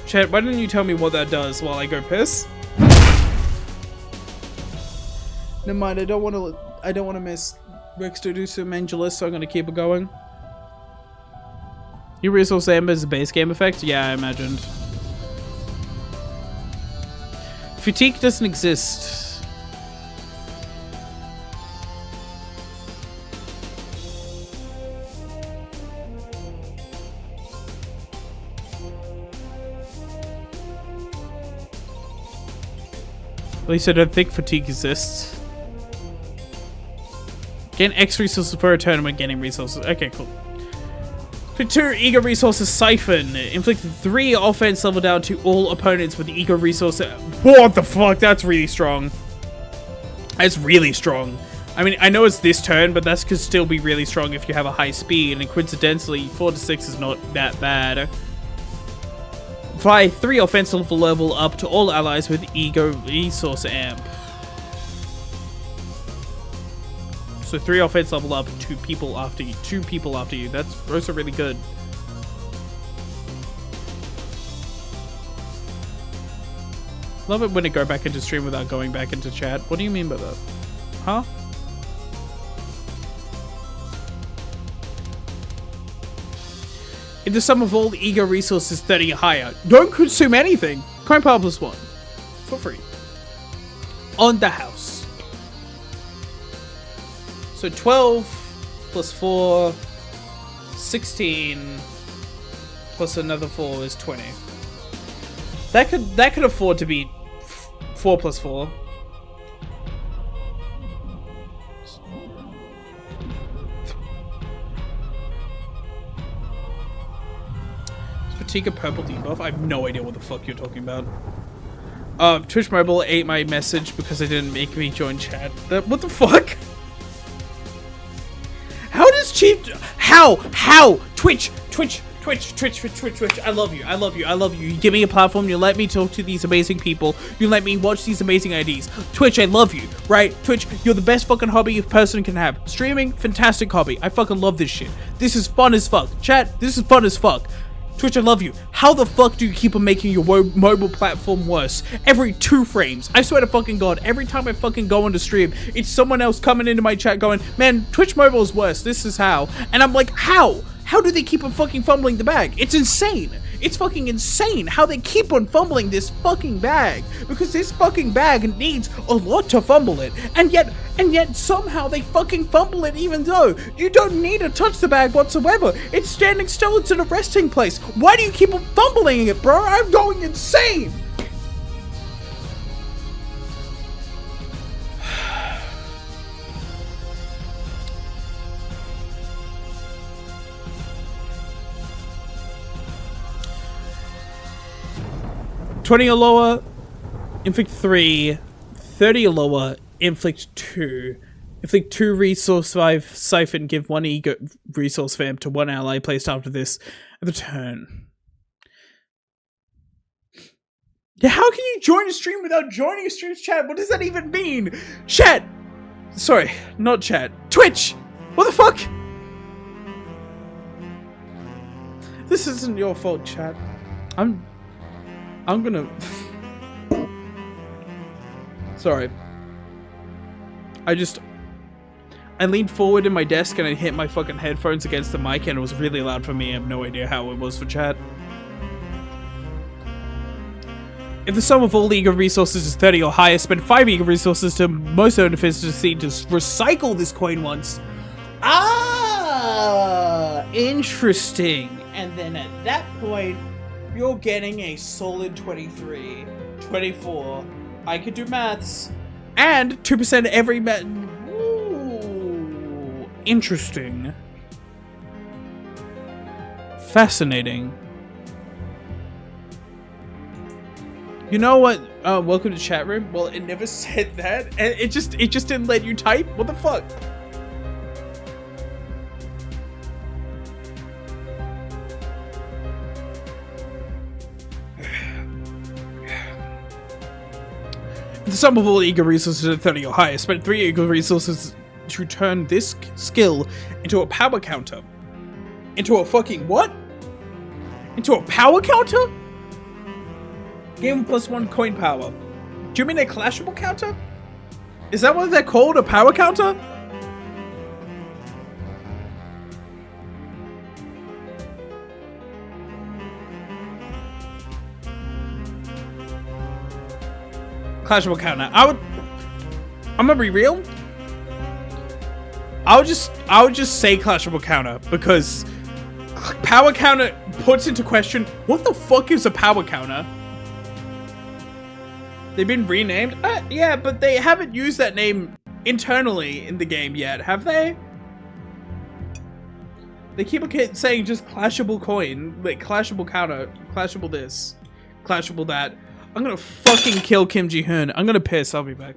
Chat, why didn't you tell me what that does while I go piss? Never mind, I don't want to miss Rex Duoducium Angelus, so I'm gonna keep it going. Your resource amp is a base game effect? Yeah, I imagined. Fatigue doesn't exist. At least I don't think fatigue exists. Gain X resources for a turn when getting resources. Okay, cool. Put 2 ego resources siphon. Inflict 3 offense level down to all opponents with ego resources. What the fuck? That's really strong. That's really strong. I mean, I know it's this turn, but that could still be really strong if you have a high speed, and coincidentally, 4 to 6 is not that bad. Apply 3 offensive level up to all allies with ego resource amp. So 3 offense level up, 2 people after you. 2 people after you. That's also really good. Love it when it go back into stream without going back into chat. What do you mean by that? Huh? If the sum of all the ego resources 30 or higher, don't consume anything. Coin power +1. For free. On the house. So 12 plus 4, 16 plus another 4 is 20. That could afford to be 4 plus 4. Fatigue a purple debuff? I have no idea what the fuck you're talking about. Twitch Mobile ate my message because they didn't make me join chat. What the fuck? How does cheap? How? Twitch. I love you. You give me a platform. You let me talk to these amazing people. You let me watch these amazing IDs. Twitch, I love you. Right? Twitch, you're the best fucking hobby a person can have. Streaming, fantastic hobby. I fucking love this shit. This is fun as fuck. Chat, this is fun as fuck. Twitch, I love you. How the fuck do you keep on making your mobile platform worse? Every 2 frames. I swear to fucking God, every time I fucking go into stream, it's someone else coming into my chat going, man, Twitch mobile is worse. This is how. And I'm like, how? How do they keep on fucking fumbling the bag? It's insane. It's fucking insane how they keep on fumbling this fucking bag. Because this fucking bag needs a lot to fumble it. And yet somehow they fucking fumble it even though you don't need to touch the bag whatsoever. It's standing still, it's in a resting place. Why do you keep on fumbling it, bro? I'm going insane. $20 or lower, inflict 3. 30 or lower, inflict 2. Inflict 2 resource 5 siphon, give 1 ego resource vamp to 1 ally placed after this at the turn. Yeah, how can you join a stream without joining a stream's chat? What does that even mean? Chat! Sorry, not chat. Twitch! What the fuck? This isn't your fault, chat. I'm gonna... Sorry. I leaned forward in my desk and I hit my fucking headphones against the mic and it was really loud for me. I have no idea how it was for chat. If the sum of all ego resources is 30 or higher, spend 5 ego resources to most own efficiency to recycle this coin once. Ah! Interesting. And then at that point... you're getting a solid 23, 24. I could do maths. And 2% every Ooh, interesting. Fascinating. You know what? Welcome to chat room. Well, it never said that, and it just didn't let you type. What the fuck? The sum of all ego resources at 30 or higher. Spend 3 ego resources to turn this skill into a power counter. Into a fucking what? Into a power counter? Game +1 coin power. Do you mean a clashable counter? Is that what they're called? A power counter? Clashable counter. I'm gonna be real. I would just say clashable counter because power counter puts into question what the fuck is a power counter? They've been renamed? Yeah, but they haven't used that name internally in the game yet, have they? They keep saying just clashable coin, like clashable counter, clashable this, clashable that. I'm gonna fucking kill Kim Ji-hoon. I'm gonna piss, I'll be back.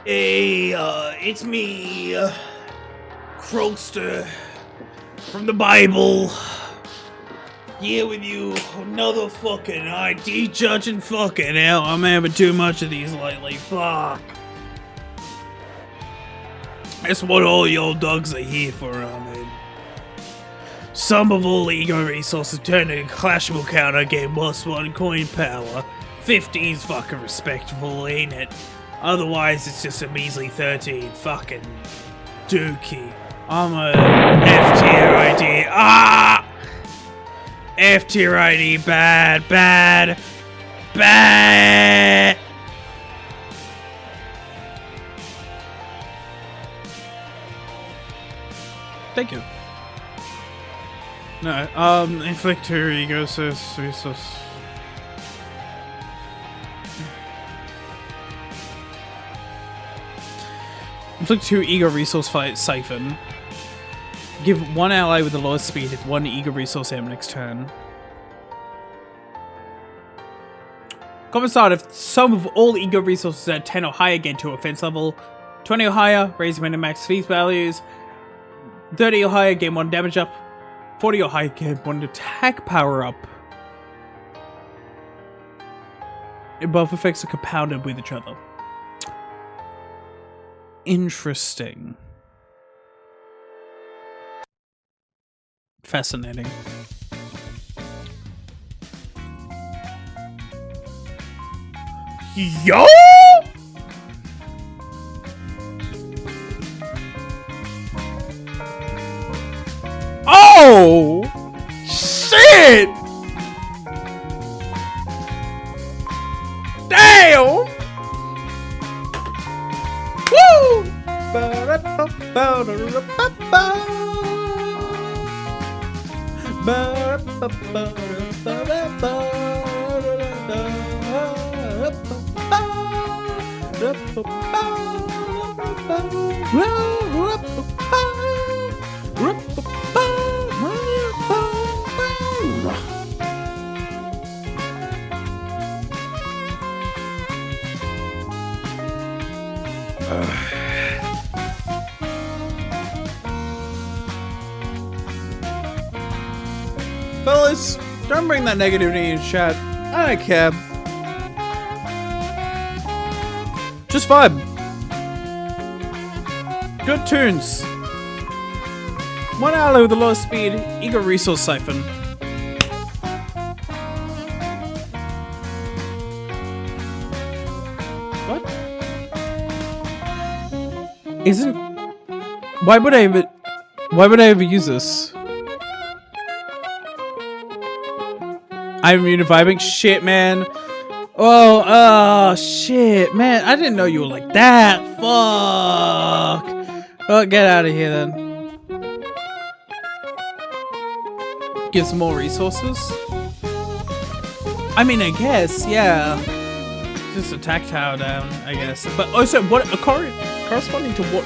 Hey, it's me, Croakster, from the Bible. Here with you, another fucking ID judging fucking hell. I'm having too much of these lately, fuck. That's what all y'all dogs are here for, man. Some of all ego resources turned into clashable counter game +1 coin power. 15's fucking respectable, ain't it? Otherwise, it's just a measly 13 fucking dookie. I'm a F-tier ID. Ah! F-tier ID, bad, bad, bad! Thank you. No, inflict 2 ego resource. Inflict 2 ego resource fight siphon. Give one ally with the lowest speed 1 ego resource ammo next turn. Common start, if sum of all ego resources at 10 or higher gain 2 offense level, 20 or higher, raise min and max feat values, 30 or higher, gain 1 damage up, 40 or higher, gain 1 attack power up. Both effects are compounded with each other. Interesting. Fascinating. Yo! Oh! Shit! Damn! Woo! Fellas, don't bring that negativity in chat. I don't care. Just vibe. Good tunes. One ally with a lot of speed, ego resource siphon. What? Isn't... Why would I ever use this? I'm vibing. Shit, man. Oh, shit, man. I didn't know you were like that. Fuck. Oh, get out of here then. Give some more resources. I mean, I guess, yeah. Just attack tower down, I guess. But also, what corresponding to what?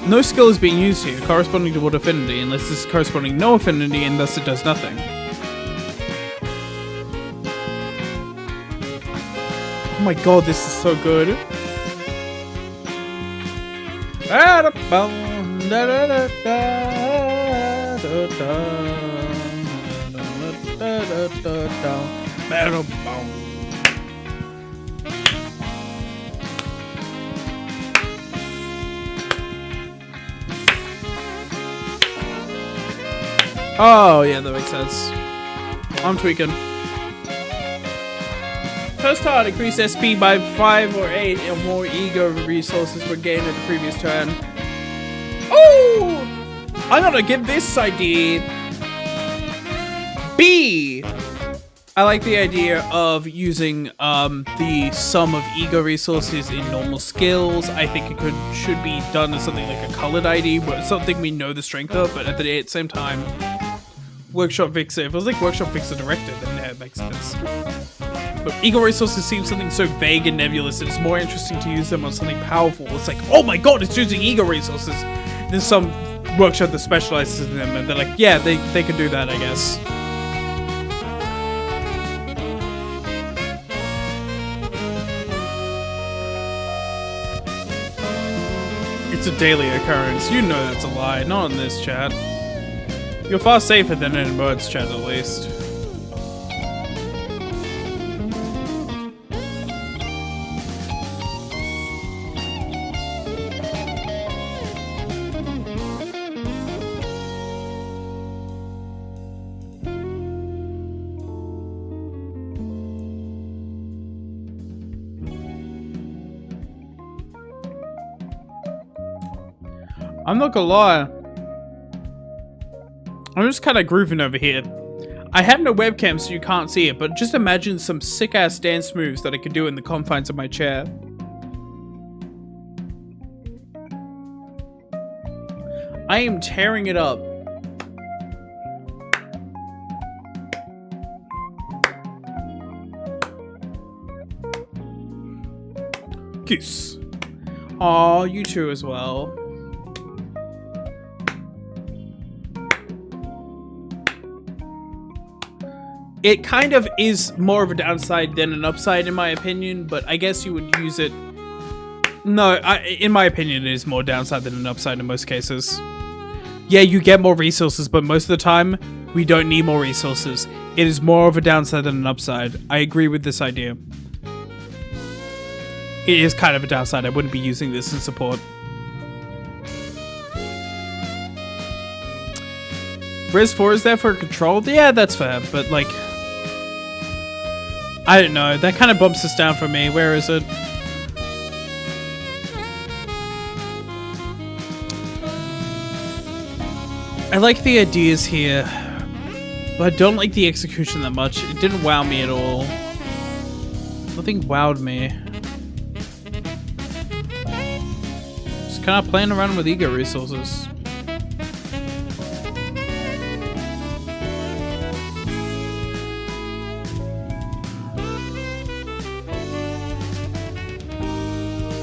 No skill is being used here, corresponding to what affinity, unless this is corresponding no affinity, and thus it does nothing. Oh my god, this is so good. Oh, yeah, that makes sense. I'm tweaking. First card, increase SP by 5 or 8 and more ego resources were gained in the previous turn. Oh! I'm gonna give this idea B. I like the idea of using the sum of ego resources in normal skills. I think it should be done as something like a colored ID, but something we know the strength of, but at the same time, Workshop Fixer. If it was like Workshop Fixer directed, then yeah, it makes sense. But ego resources seem something so vague and nebulous, and it's more interesting to use them on something powerful. It's like, oh my god, it's using ego resources. There's some workshop that specializes in them, and they're like, yeah, they could do that, I guess. It's a daily occurrence. You know that's a lie. Not in this chat. You're far safer than in Bird's chat, at least. I'm not gonna lie. I'm just kind of grooving over here. I have no webcam so you can't see it, but just imagine some sick-ass dance moves that I could do in the confines of my chair. I am tearing it up. Kiss. Aw, you too as well. It kind of is more of a downside than an upside in my opinion, but I guess you would use it... No, in my opinion, it is more downside than an upside in most cases. Yeah, you get more resources, but most of the time, we don't need more resources. It is more of a downside than an upside. I agree with this idea. It is kind of a downside. I wouldn't be using this in support. Res 4 is there for control? Yeah, that's fair, but like... I don't know. That kind of bumps us down for me. Where is it? I like the ideas here, but I don't like the execution that much. It didn't wow me at all. Nothing wowed me. Just kind of playing around with E.G.O resources.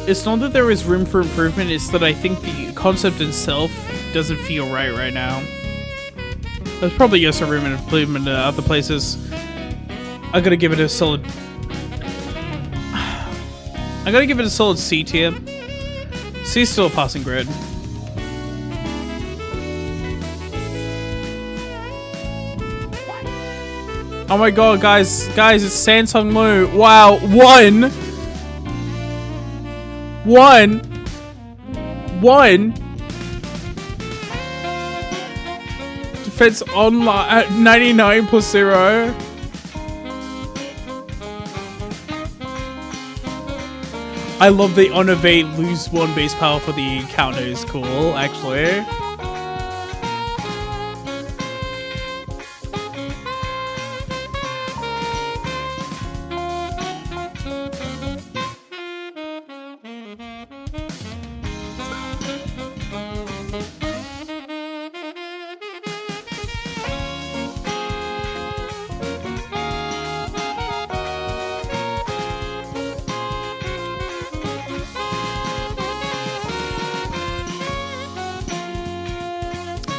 It's not that there is room for improvement, it's that I think the concept itself doesn't feel right now. There's probably just a room for improvement in other places. I gotta give it a solid... I gotta give it a solid C tier. C is still a passing grade. Oh my god, guys, it's Samsung Moo. Wow, one. Defense online at 99 plus 0. I love the on evade lose 1 base power for the encounter is cool, actually.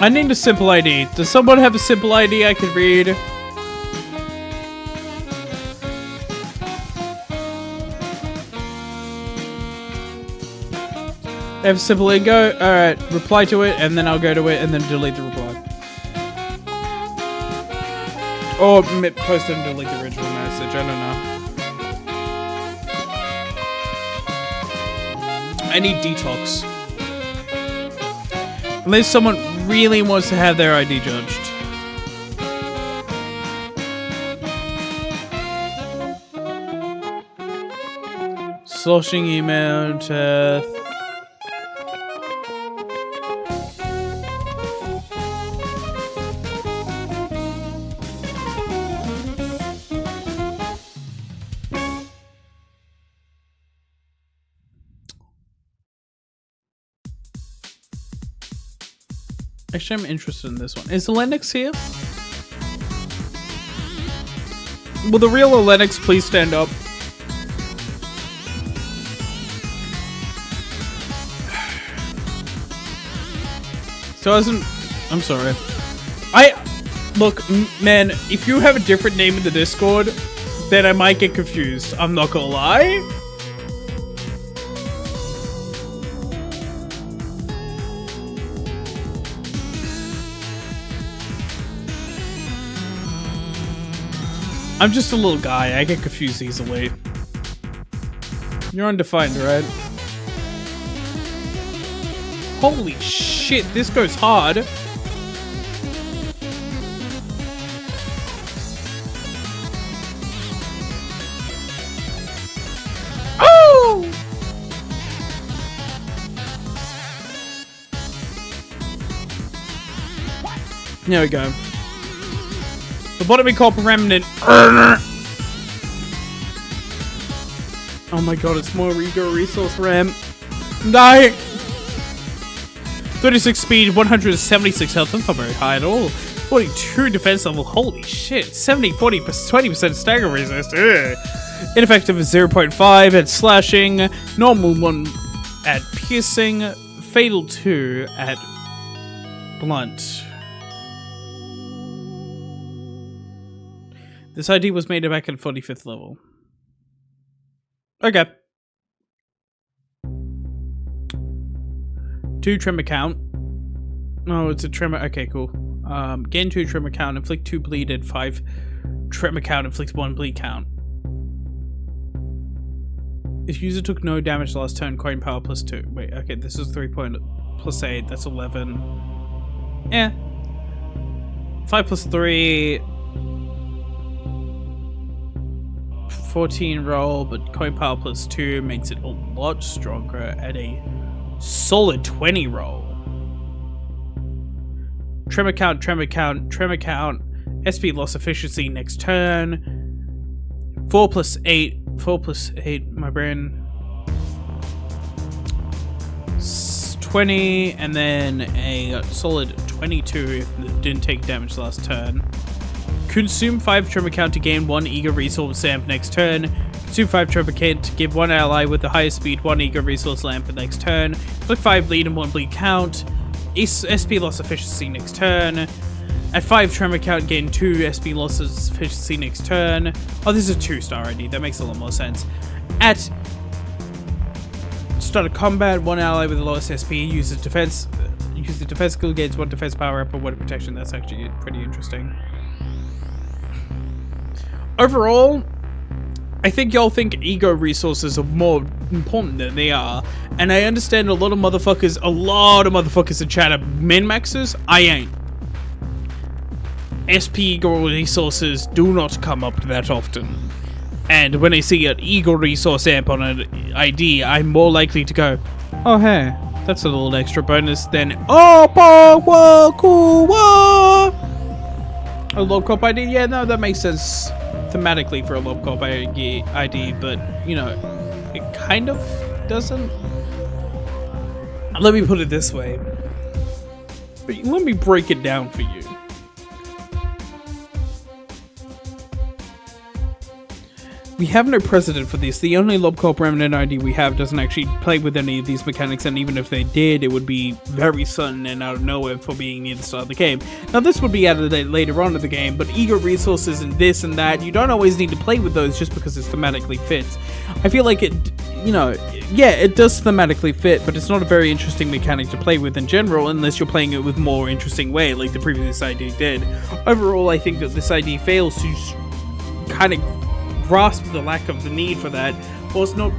I need a simple ID. Does someone have a simple ID I can read? I have a simple E.G.O. Alright, reply to it, and then I'll go to it, and then delete the reply. Or post and delete the original message, I don't know. I need detox. Unless someone really wants to have their ID judged. Sloshing email to... Actually, I'm interested in this one. Is Lennox here? Will the real Lennox please stand up? So I'm sorry. Look, man, if you have a different name in the Discord, then I might get confused. I'm not gonna lie. I'm just a little guy. I get confused easily. You're undefined, right? Holy shit, this goes hard. Oh! There we go. Lobotomy Corp Remnant. Oh my god, it's more E.G.O resource RAM. Die! 36 speed, 176 health. That's not very high at all. 42 defense level. Holy shit. 70, 40, 20% stagger resist. Ugh. Ineffective is 0.5 at slashing. Normal 1 at piercing. Fatal 2 at blunt. This ID was made back at 45th level. Okay. 2 tremor count. Oh, it's a tremor. Okay, cool. Gain 2 tremor count, inflict 2 bleed at 5 tremor count, inflicts 1 bleed count. If user took no damage last turn, coin power plus 2. Wait, okay, this is 3 point plus 8, that's 11. Yeah. 5 plus 3. 14 roll, but coin power plus 2 makes it a lot stronger at a solid 20 roll. Tremor count, tremor count, tremor count. SP loss efficiency next turn. 4 plus 8. 4 plus 8, my brain. 20, and then a solid 22 if it didn't take damage last turn. Consume 5 tremor count to gain 1 E.G.O resource lamp next turn. Consume 5 tremor count to give 1 ally with the highest speed 1 E.G.O resource lamp the next turn. Click 5 bleed and 1 bleed count. SP loss efficiency next turn. At 5 tremor count, gain 2 SP losses efficiency next turn. Oh, this is a 2-star ID. That makes a lot more sense. At start of combat, 1 ally with the lowest SP uses defense. Use the defense skill, gains 1 defense power up and 1 protection. That's actually pretty interesting. Overall, I think y'all think E.G.O resources are more important than they are. And I understand a lot of motherfuckers in chat are min-maxers. I ain't. SP E.G.O resources do not come up that often. And when I see an E.G.O resource amp on an ID, I'm more likely to go, oh hey, that's a little extra bonus than, oh, whoa, cool, whoa. A Lobcop ID? Yeah, no, that makes sense thematically for a Lobcop ID, but, you know, it kind of doesn't. Let me put it this way. Let me break it down for you. We have no precedent for this. The only Lobcorp Remnant ID we have doesn't actually play with any of these mechanics, and even if they did, it would be very sudden and out of nowhere for being near the start of the game. Now, this would be added later on in the game, but E.G.O resources and this and that, you don't always need to play with those just because it's thematically fits. I feel like it, you know, yeah, it does thematically fit, but it's not a very interesting mechanic to play with in general, unless you're playing it with more interesting way, like the previous ID did. Overall, I think that this ID fails to kind of grasp the lack of the need for that, whilst not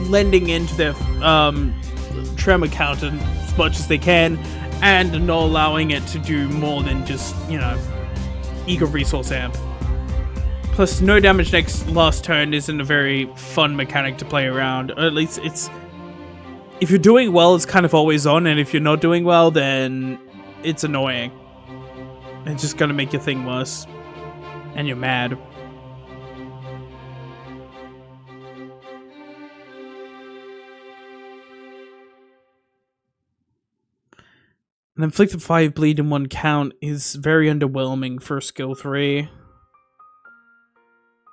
lending into their tremor count as much as they can, and not allowing it to do more than just, you know, E.G.O resource amp. Plus, no damage last turn isn't a very fun mechanic to play around, or at least it's, if you're doing well, it's kind of always on, and if you're not doing well, then it's annoying. It's just gonna make your thing worse, and you're mad. An inflicted 5 bleed in 1 count is very underwhelming for skill 3.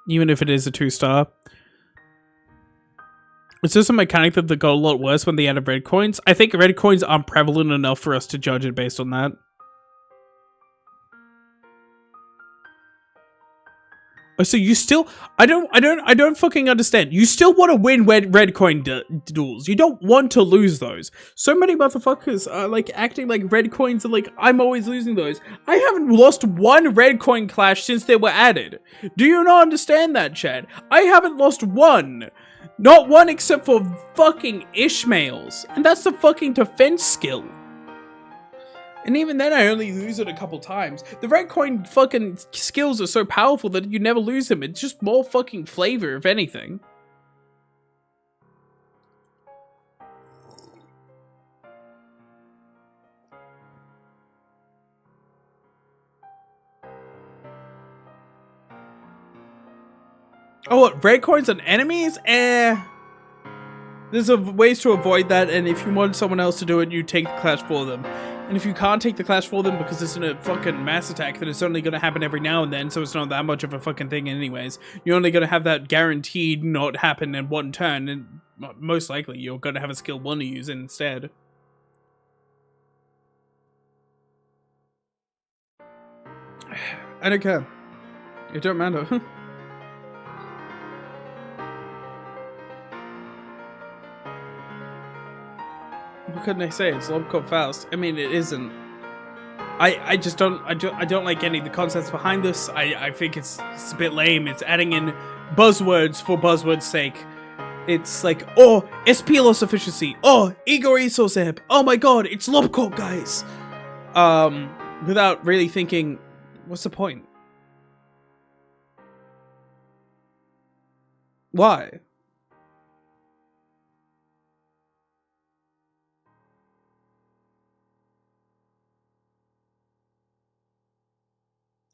Even if it is a 2-star. It's just a mechanic that got a lot worse when they added red coins. I think red coins aren't prevalent enough for us to judge it based on that. Oh, so you still, I don't fucking understand. You still want to win red coin duels. You don't want to lose those. So many motherfuckers are like acting like red coins are like, I'm always losing those. I haven't lost 1 red coin clash since they were added. Do you not understand that, chat? I haven't lost 1. Not 1 except for fucking Ishmael's. And that's the fucking defense skill. And even then, I only lose it a couple times. The red coin fucking skills are so powerful that you never lose them. It's just more fucking flavor, if anything. Oh, what? Red coins on enemies? There's ways to avoid that, and if you want someone else to do it, you take the clash for them. And if you can't take the clash for them because it's in a fucking mass attack, then it's only going to happen every now and then, so it's not that much of a fucking thing anyways. You're only going to have that guaranteed not happen in 1 turn, and most likely you're going to have a skill 1 to use instead. I don't care. It don't matter. What couldn't I say? It's Lobotomy Faust. I mean, it isn't. I just don't. I don't like any of the concepts behind this. I think it's a bit lame. It's adding in buzzwords for buzzwords' sake. It's like, oh, SP loss efficiency. Oh, E.G.O resource amp. Oh my god, it's Lobotomy, guys. Without really thinking, what's the point? Why?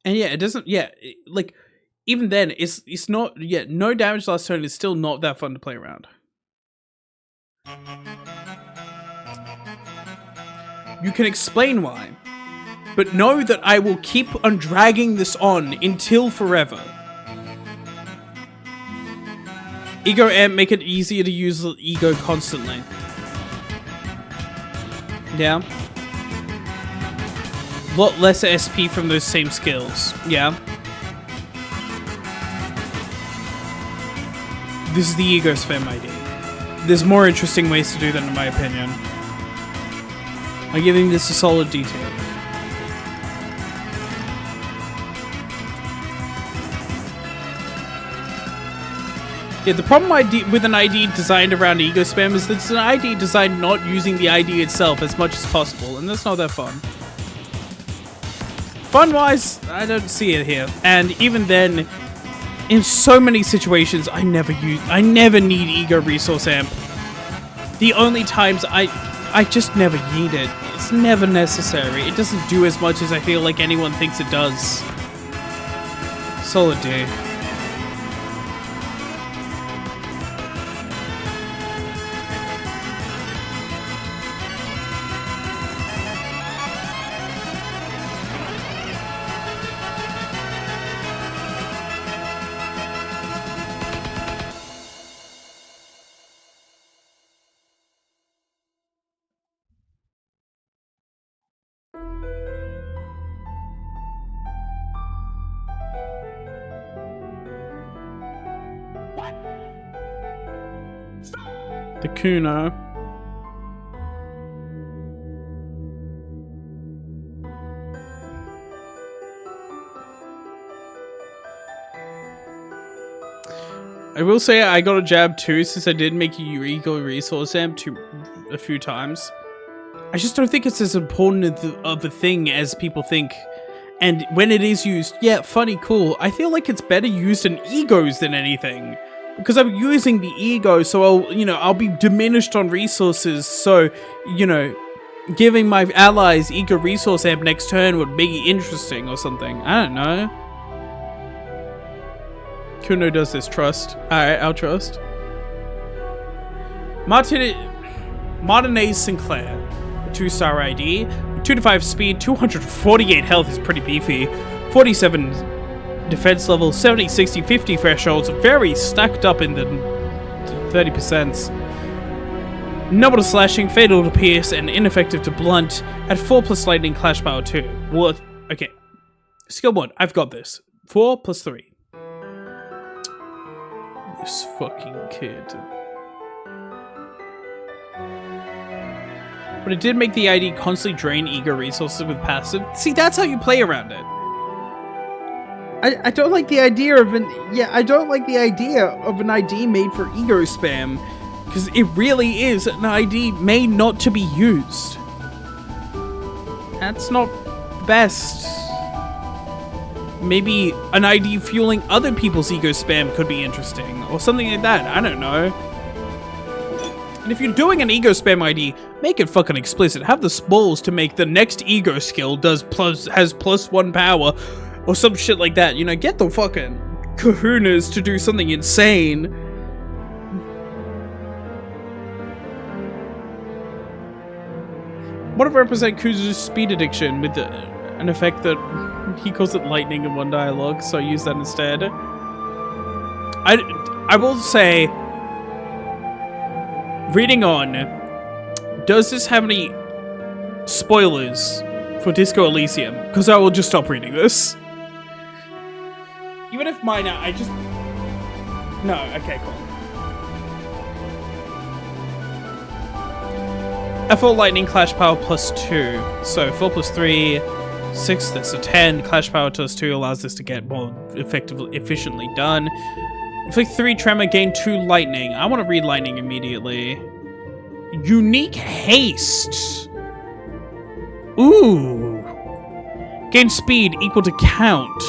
And yeah, it doesn't. Yeah, like even then, it's not. Yeah, no damage last turn is still not that fun to play around. You can explain why, but know that I will keep on dragging this on until forever. E.G.O amp make it easier to use E.G.O constantly. Yeah. Lot less SP from those same skills. Yeah. This is the E.G.O spam ID. There's more interesting ways to do that in my opinion. I'm giving this a solid detail. Yeah, the problem with an ID designed around E.G.O spam is that it's an ID designed not using the ID itself as much as possible, and that's not that fun. Fun-wise, I don't see it here. And even then, in so many situations, I never need E.G.O resource amp. The only times I just never need it. It's never necessary. It doesn't do as much as I feel like anyone thinks it does. Solid D. The CUNO. I will say I got a jab too, since I did make a E.G.O resource amp a few times. I just don't think it's as important of a thing as people think. And when it is used, yeah, funny, cool. I feel like it's better used in E.G.Os than anything. Because I'm using the E.G.O, so I'll be diminished on resources, so, giving my allies E.G.O resource amp next turn would be interesting or something. I don't know. CUNO does this, trust. Alright, I'll trust. Janitor Sinclair, 2-star ID, 2-5 speed, 248 health is pretty beefy, 47 defense level, 70, 60, 50 thresholds, very stacked up in the 30%. Noble to slashing, fatal to pierce, and ineffective to blunt at 4+ lightning clash power 2. Well, okay. Skill 1, I've got this. 4 + 3. This fucking kid. But it did make the ID constantly drain E.G.O resources with passive. See, that's how you play around it. I don't like the idea of an ID made for E.G.O spam, because it really is an ID made not to be used. That's not the best. Maybe an ID fueling other people's E.G.O spam could be interesting, or something like that. I don't know. And if you're doing an E.G.O spam ID, make it fucking explicit. Have the balls to make the next E.G.O skill has +1 power. Or some shit like that, get the fucking kahunas to do something insane. What if I represent Kuzu's speed addiction with an effect that he calls it lightning in one dialogue, so I use that instead. I will say, reading on, does this have any spoilers for Disco Elysium? Because I will just stop reading this. Even if minor, I just... No, okay, cool. F4 lightning clash power plus 2. So 4 plus 3, 6, that's a 10. Clash power plus 2 allows this to get more efficiently done. Inflict 3 tremor, gain 2 lightning. I want to read lightning immediately. Unique haste. Ooh. Gain speed equal to count.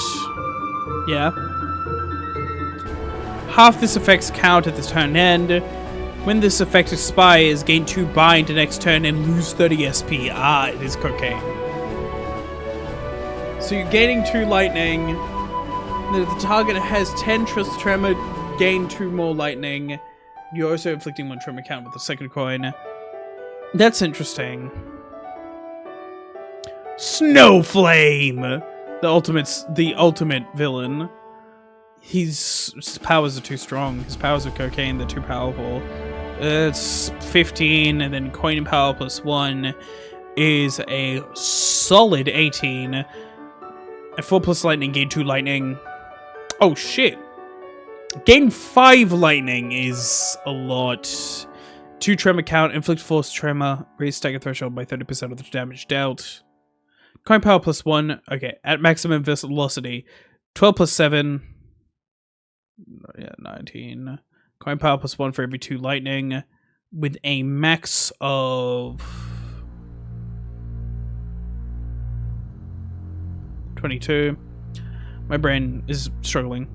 Yeah. Half this effect's count at the turn end. When this effect expires, gain 2 bind the next turn and lose 30 SP. Ah, it is cocaine. So you're gaining 2 lightning. The target has 10 tremor, gain 2 more lightning. You're also inflicting 1 tremor count with the second coin. That's interesting. Snowflame! The ultimate villain. His powers are too strong. His powers are cocaine, they're too powerful. It's 15, and then coin power plus 1 is a solid 18. And 4 plus lightning, gain 2 lightning. Oh shit. Gain 5 lightning is a lot. 2 tremor count, inflict force tremor, raise stagger threshold by 30% of the damage dealt. Coin power plus 1, okay, at maximum velocity. 12 plus 7. Yeah, 19. Coin power plus 1 for every 2 lightning, with a max of 22. My brain is struggling.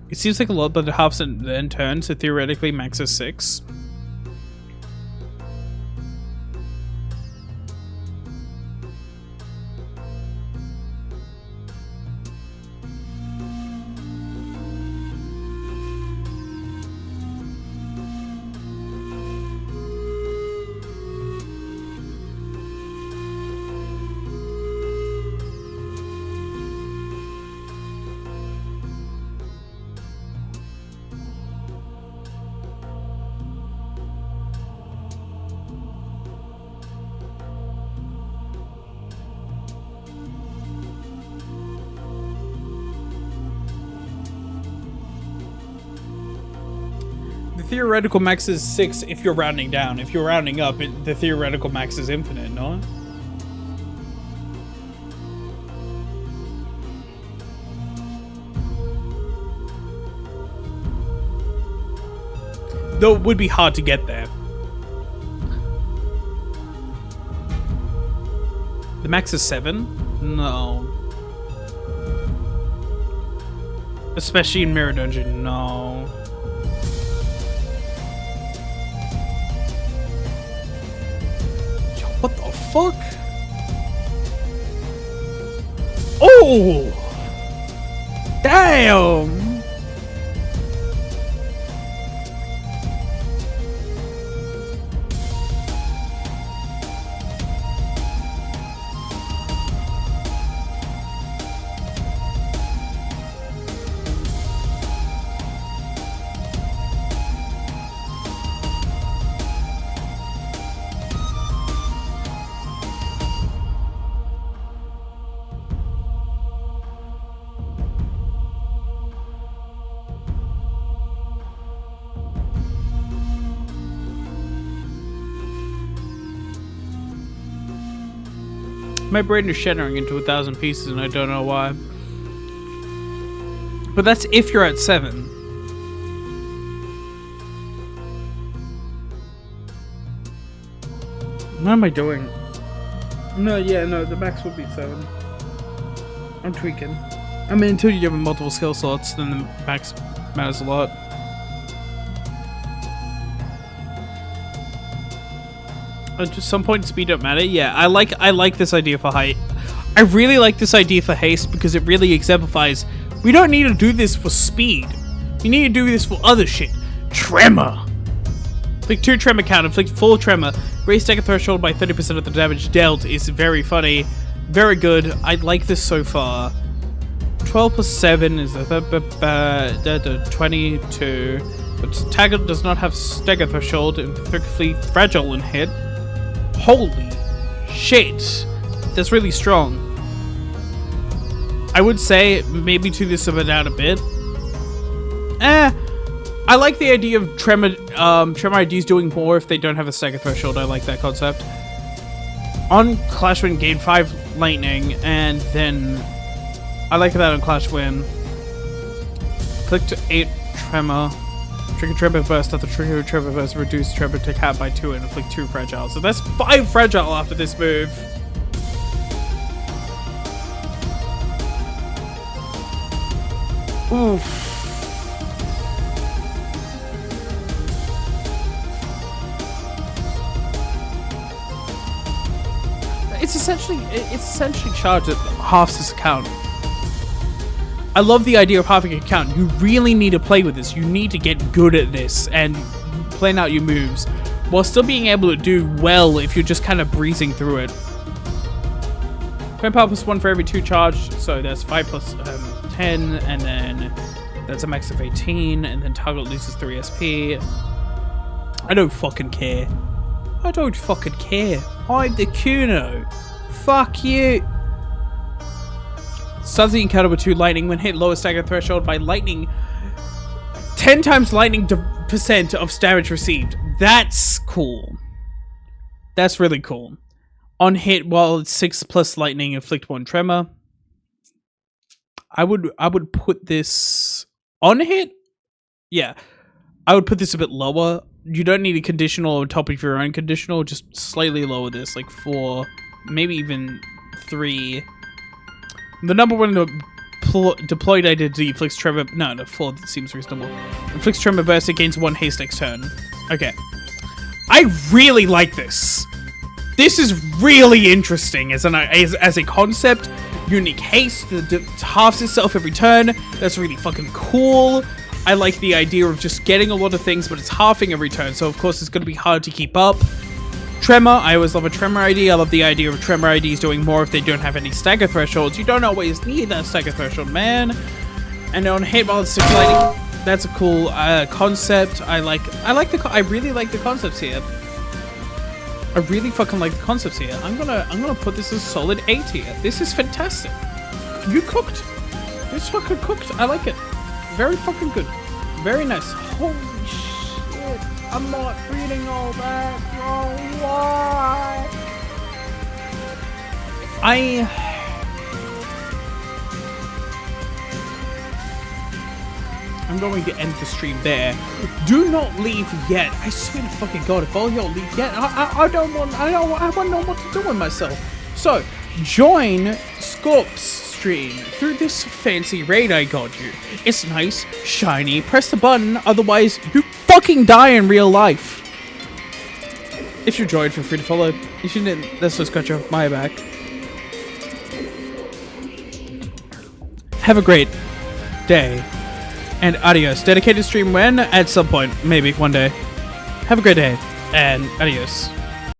It seems like a lot, but it halves and then turns, so theoretically max is 6. The theoretical max is 6 if you're rounding down. If you're rounding up, the theoretical max is infinite, no? Though it would be hard to get there. The max is 7? No. Especially in Mirror Dungeon, no. What the fuck? Oh! Damn! My brain is shattering into 1,000 pieces and I don't know why. But that's if you're at 7. What am I doing? No, the max would be 7. I'm tweaking. I mean, until you give them multiple skill slots, then the max matters a lot. At some point, speed don't matter. Yeah, I like this idea for height. I really like this idea for haste because it really exemplifies we don't need to do this for speed. We need to do this for other shit. Tremor. Inflict 2 tremor count. Inflict 4 tremor. Raise stagger threshold by 30% of the damage dealt is very funny. Very good. I like this so far. 12 plus 7 is 22. But Taggart does not have stagger threshold and particularly fragile in hit. Holy shit. That's really strong. I would say maybe to this down a bit. I like the idea of Tremor IDs doing more if they don't have a stagger threshold. I like that concept. On Clash Win, gain 5 lightning, and then I like that on Clash Win. Click to 8 Tremor. Trigger Tremor Burst. After trigger Tremor Burst, reduce Tremor to cap by 2 and inflict 2 fragile. So that's 5 fragile after this move. Oof. It's essentially charged at half this account. I love the idea of halving a count. You really need to play with this. You need to get good at this and plan out your moves while still being able to do well if you're just kind of breezing through it. Coin power plus 1 for every 2 charged, so that's 5 plus 10, and then that's a max of 18, and then target loses 3 SP. I don't fucking care. I don't fucking care. I'm the CUNO. Fuck you. Starts the encounter with 2 lightning. When hit, lower stagger threshold by lightning. 10 times lightning percent of damage received. That's cool. That's really cool. On hit, while it's 6 plus lightning, inflict 1 tremor. I would put this on hit. Yeah, I would put this a bit lower. You don't need a conditional on top of your own conditional. Just slightly lower this, like 4, maybe even 3. The number 1 deployed identity inflicts tremor. No, 4 seems reasonable. Inflicts tremor burst. It gains 1 haste next turn. Okay, I really like this. This is really interesting as a concept. Unique haste that halves itself every turn. That's really fucking cool. I like the idea of just getting a lot of things, but it's halving every turn, so of course it's going to be hard to keep up. Tremor, I always love a Tremor ID. I love the idea of Tremor IDs doing more if they don't have any stagger thresholds. You don't always need that stagger threshold, man. And on hit while it's 6 lightning, that's a cool concept. I really like the concepts here. I really fucking like the concepts here. I'm gonna put this as a solid 8 here. This is fantastic. You cooked. It's fucking cooked. I like it. Very fucking good. Very nice. Holy shit. I'm not reading all that. Oh, why? I'm going to end the stream there. Do not leave yet. I swear to fucking God, if all y'all leave yet, I don't want to know what to do with myself. So, join Scorp's stream through this fancy raid I got you. It's nice, shiny, press the button, otherwise you fucking die in real life. If you enjoyed, feel free to follow. If you didn't, that's just got you my back. Have a great day. And adios. Dedicated stream when? At some point. Maybe one day. Have a great day. And adios.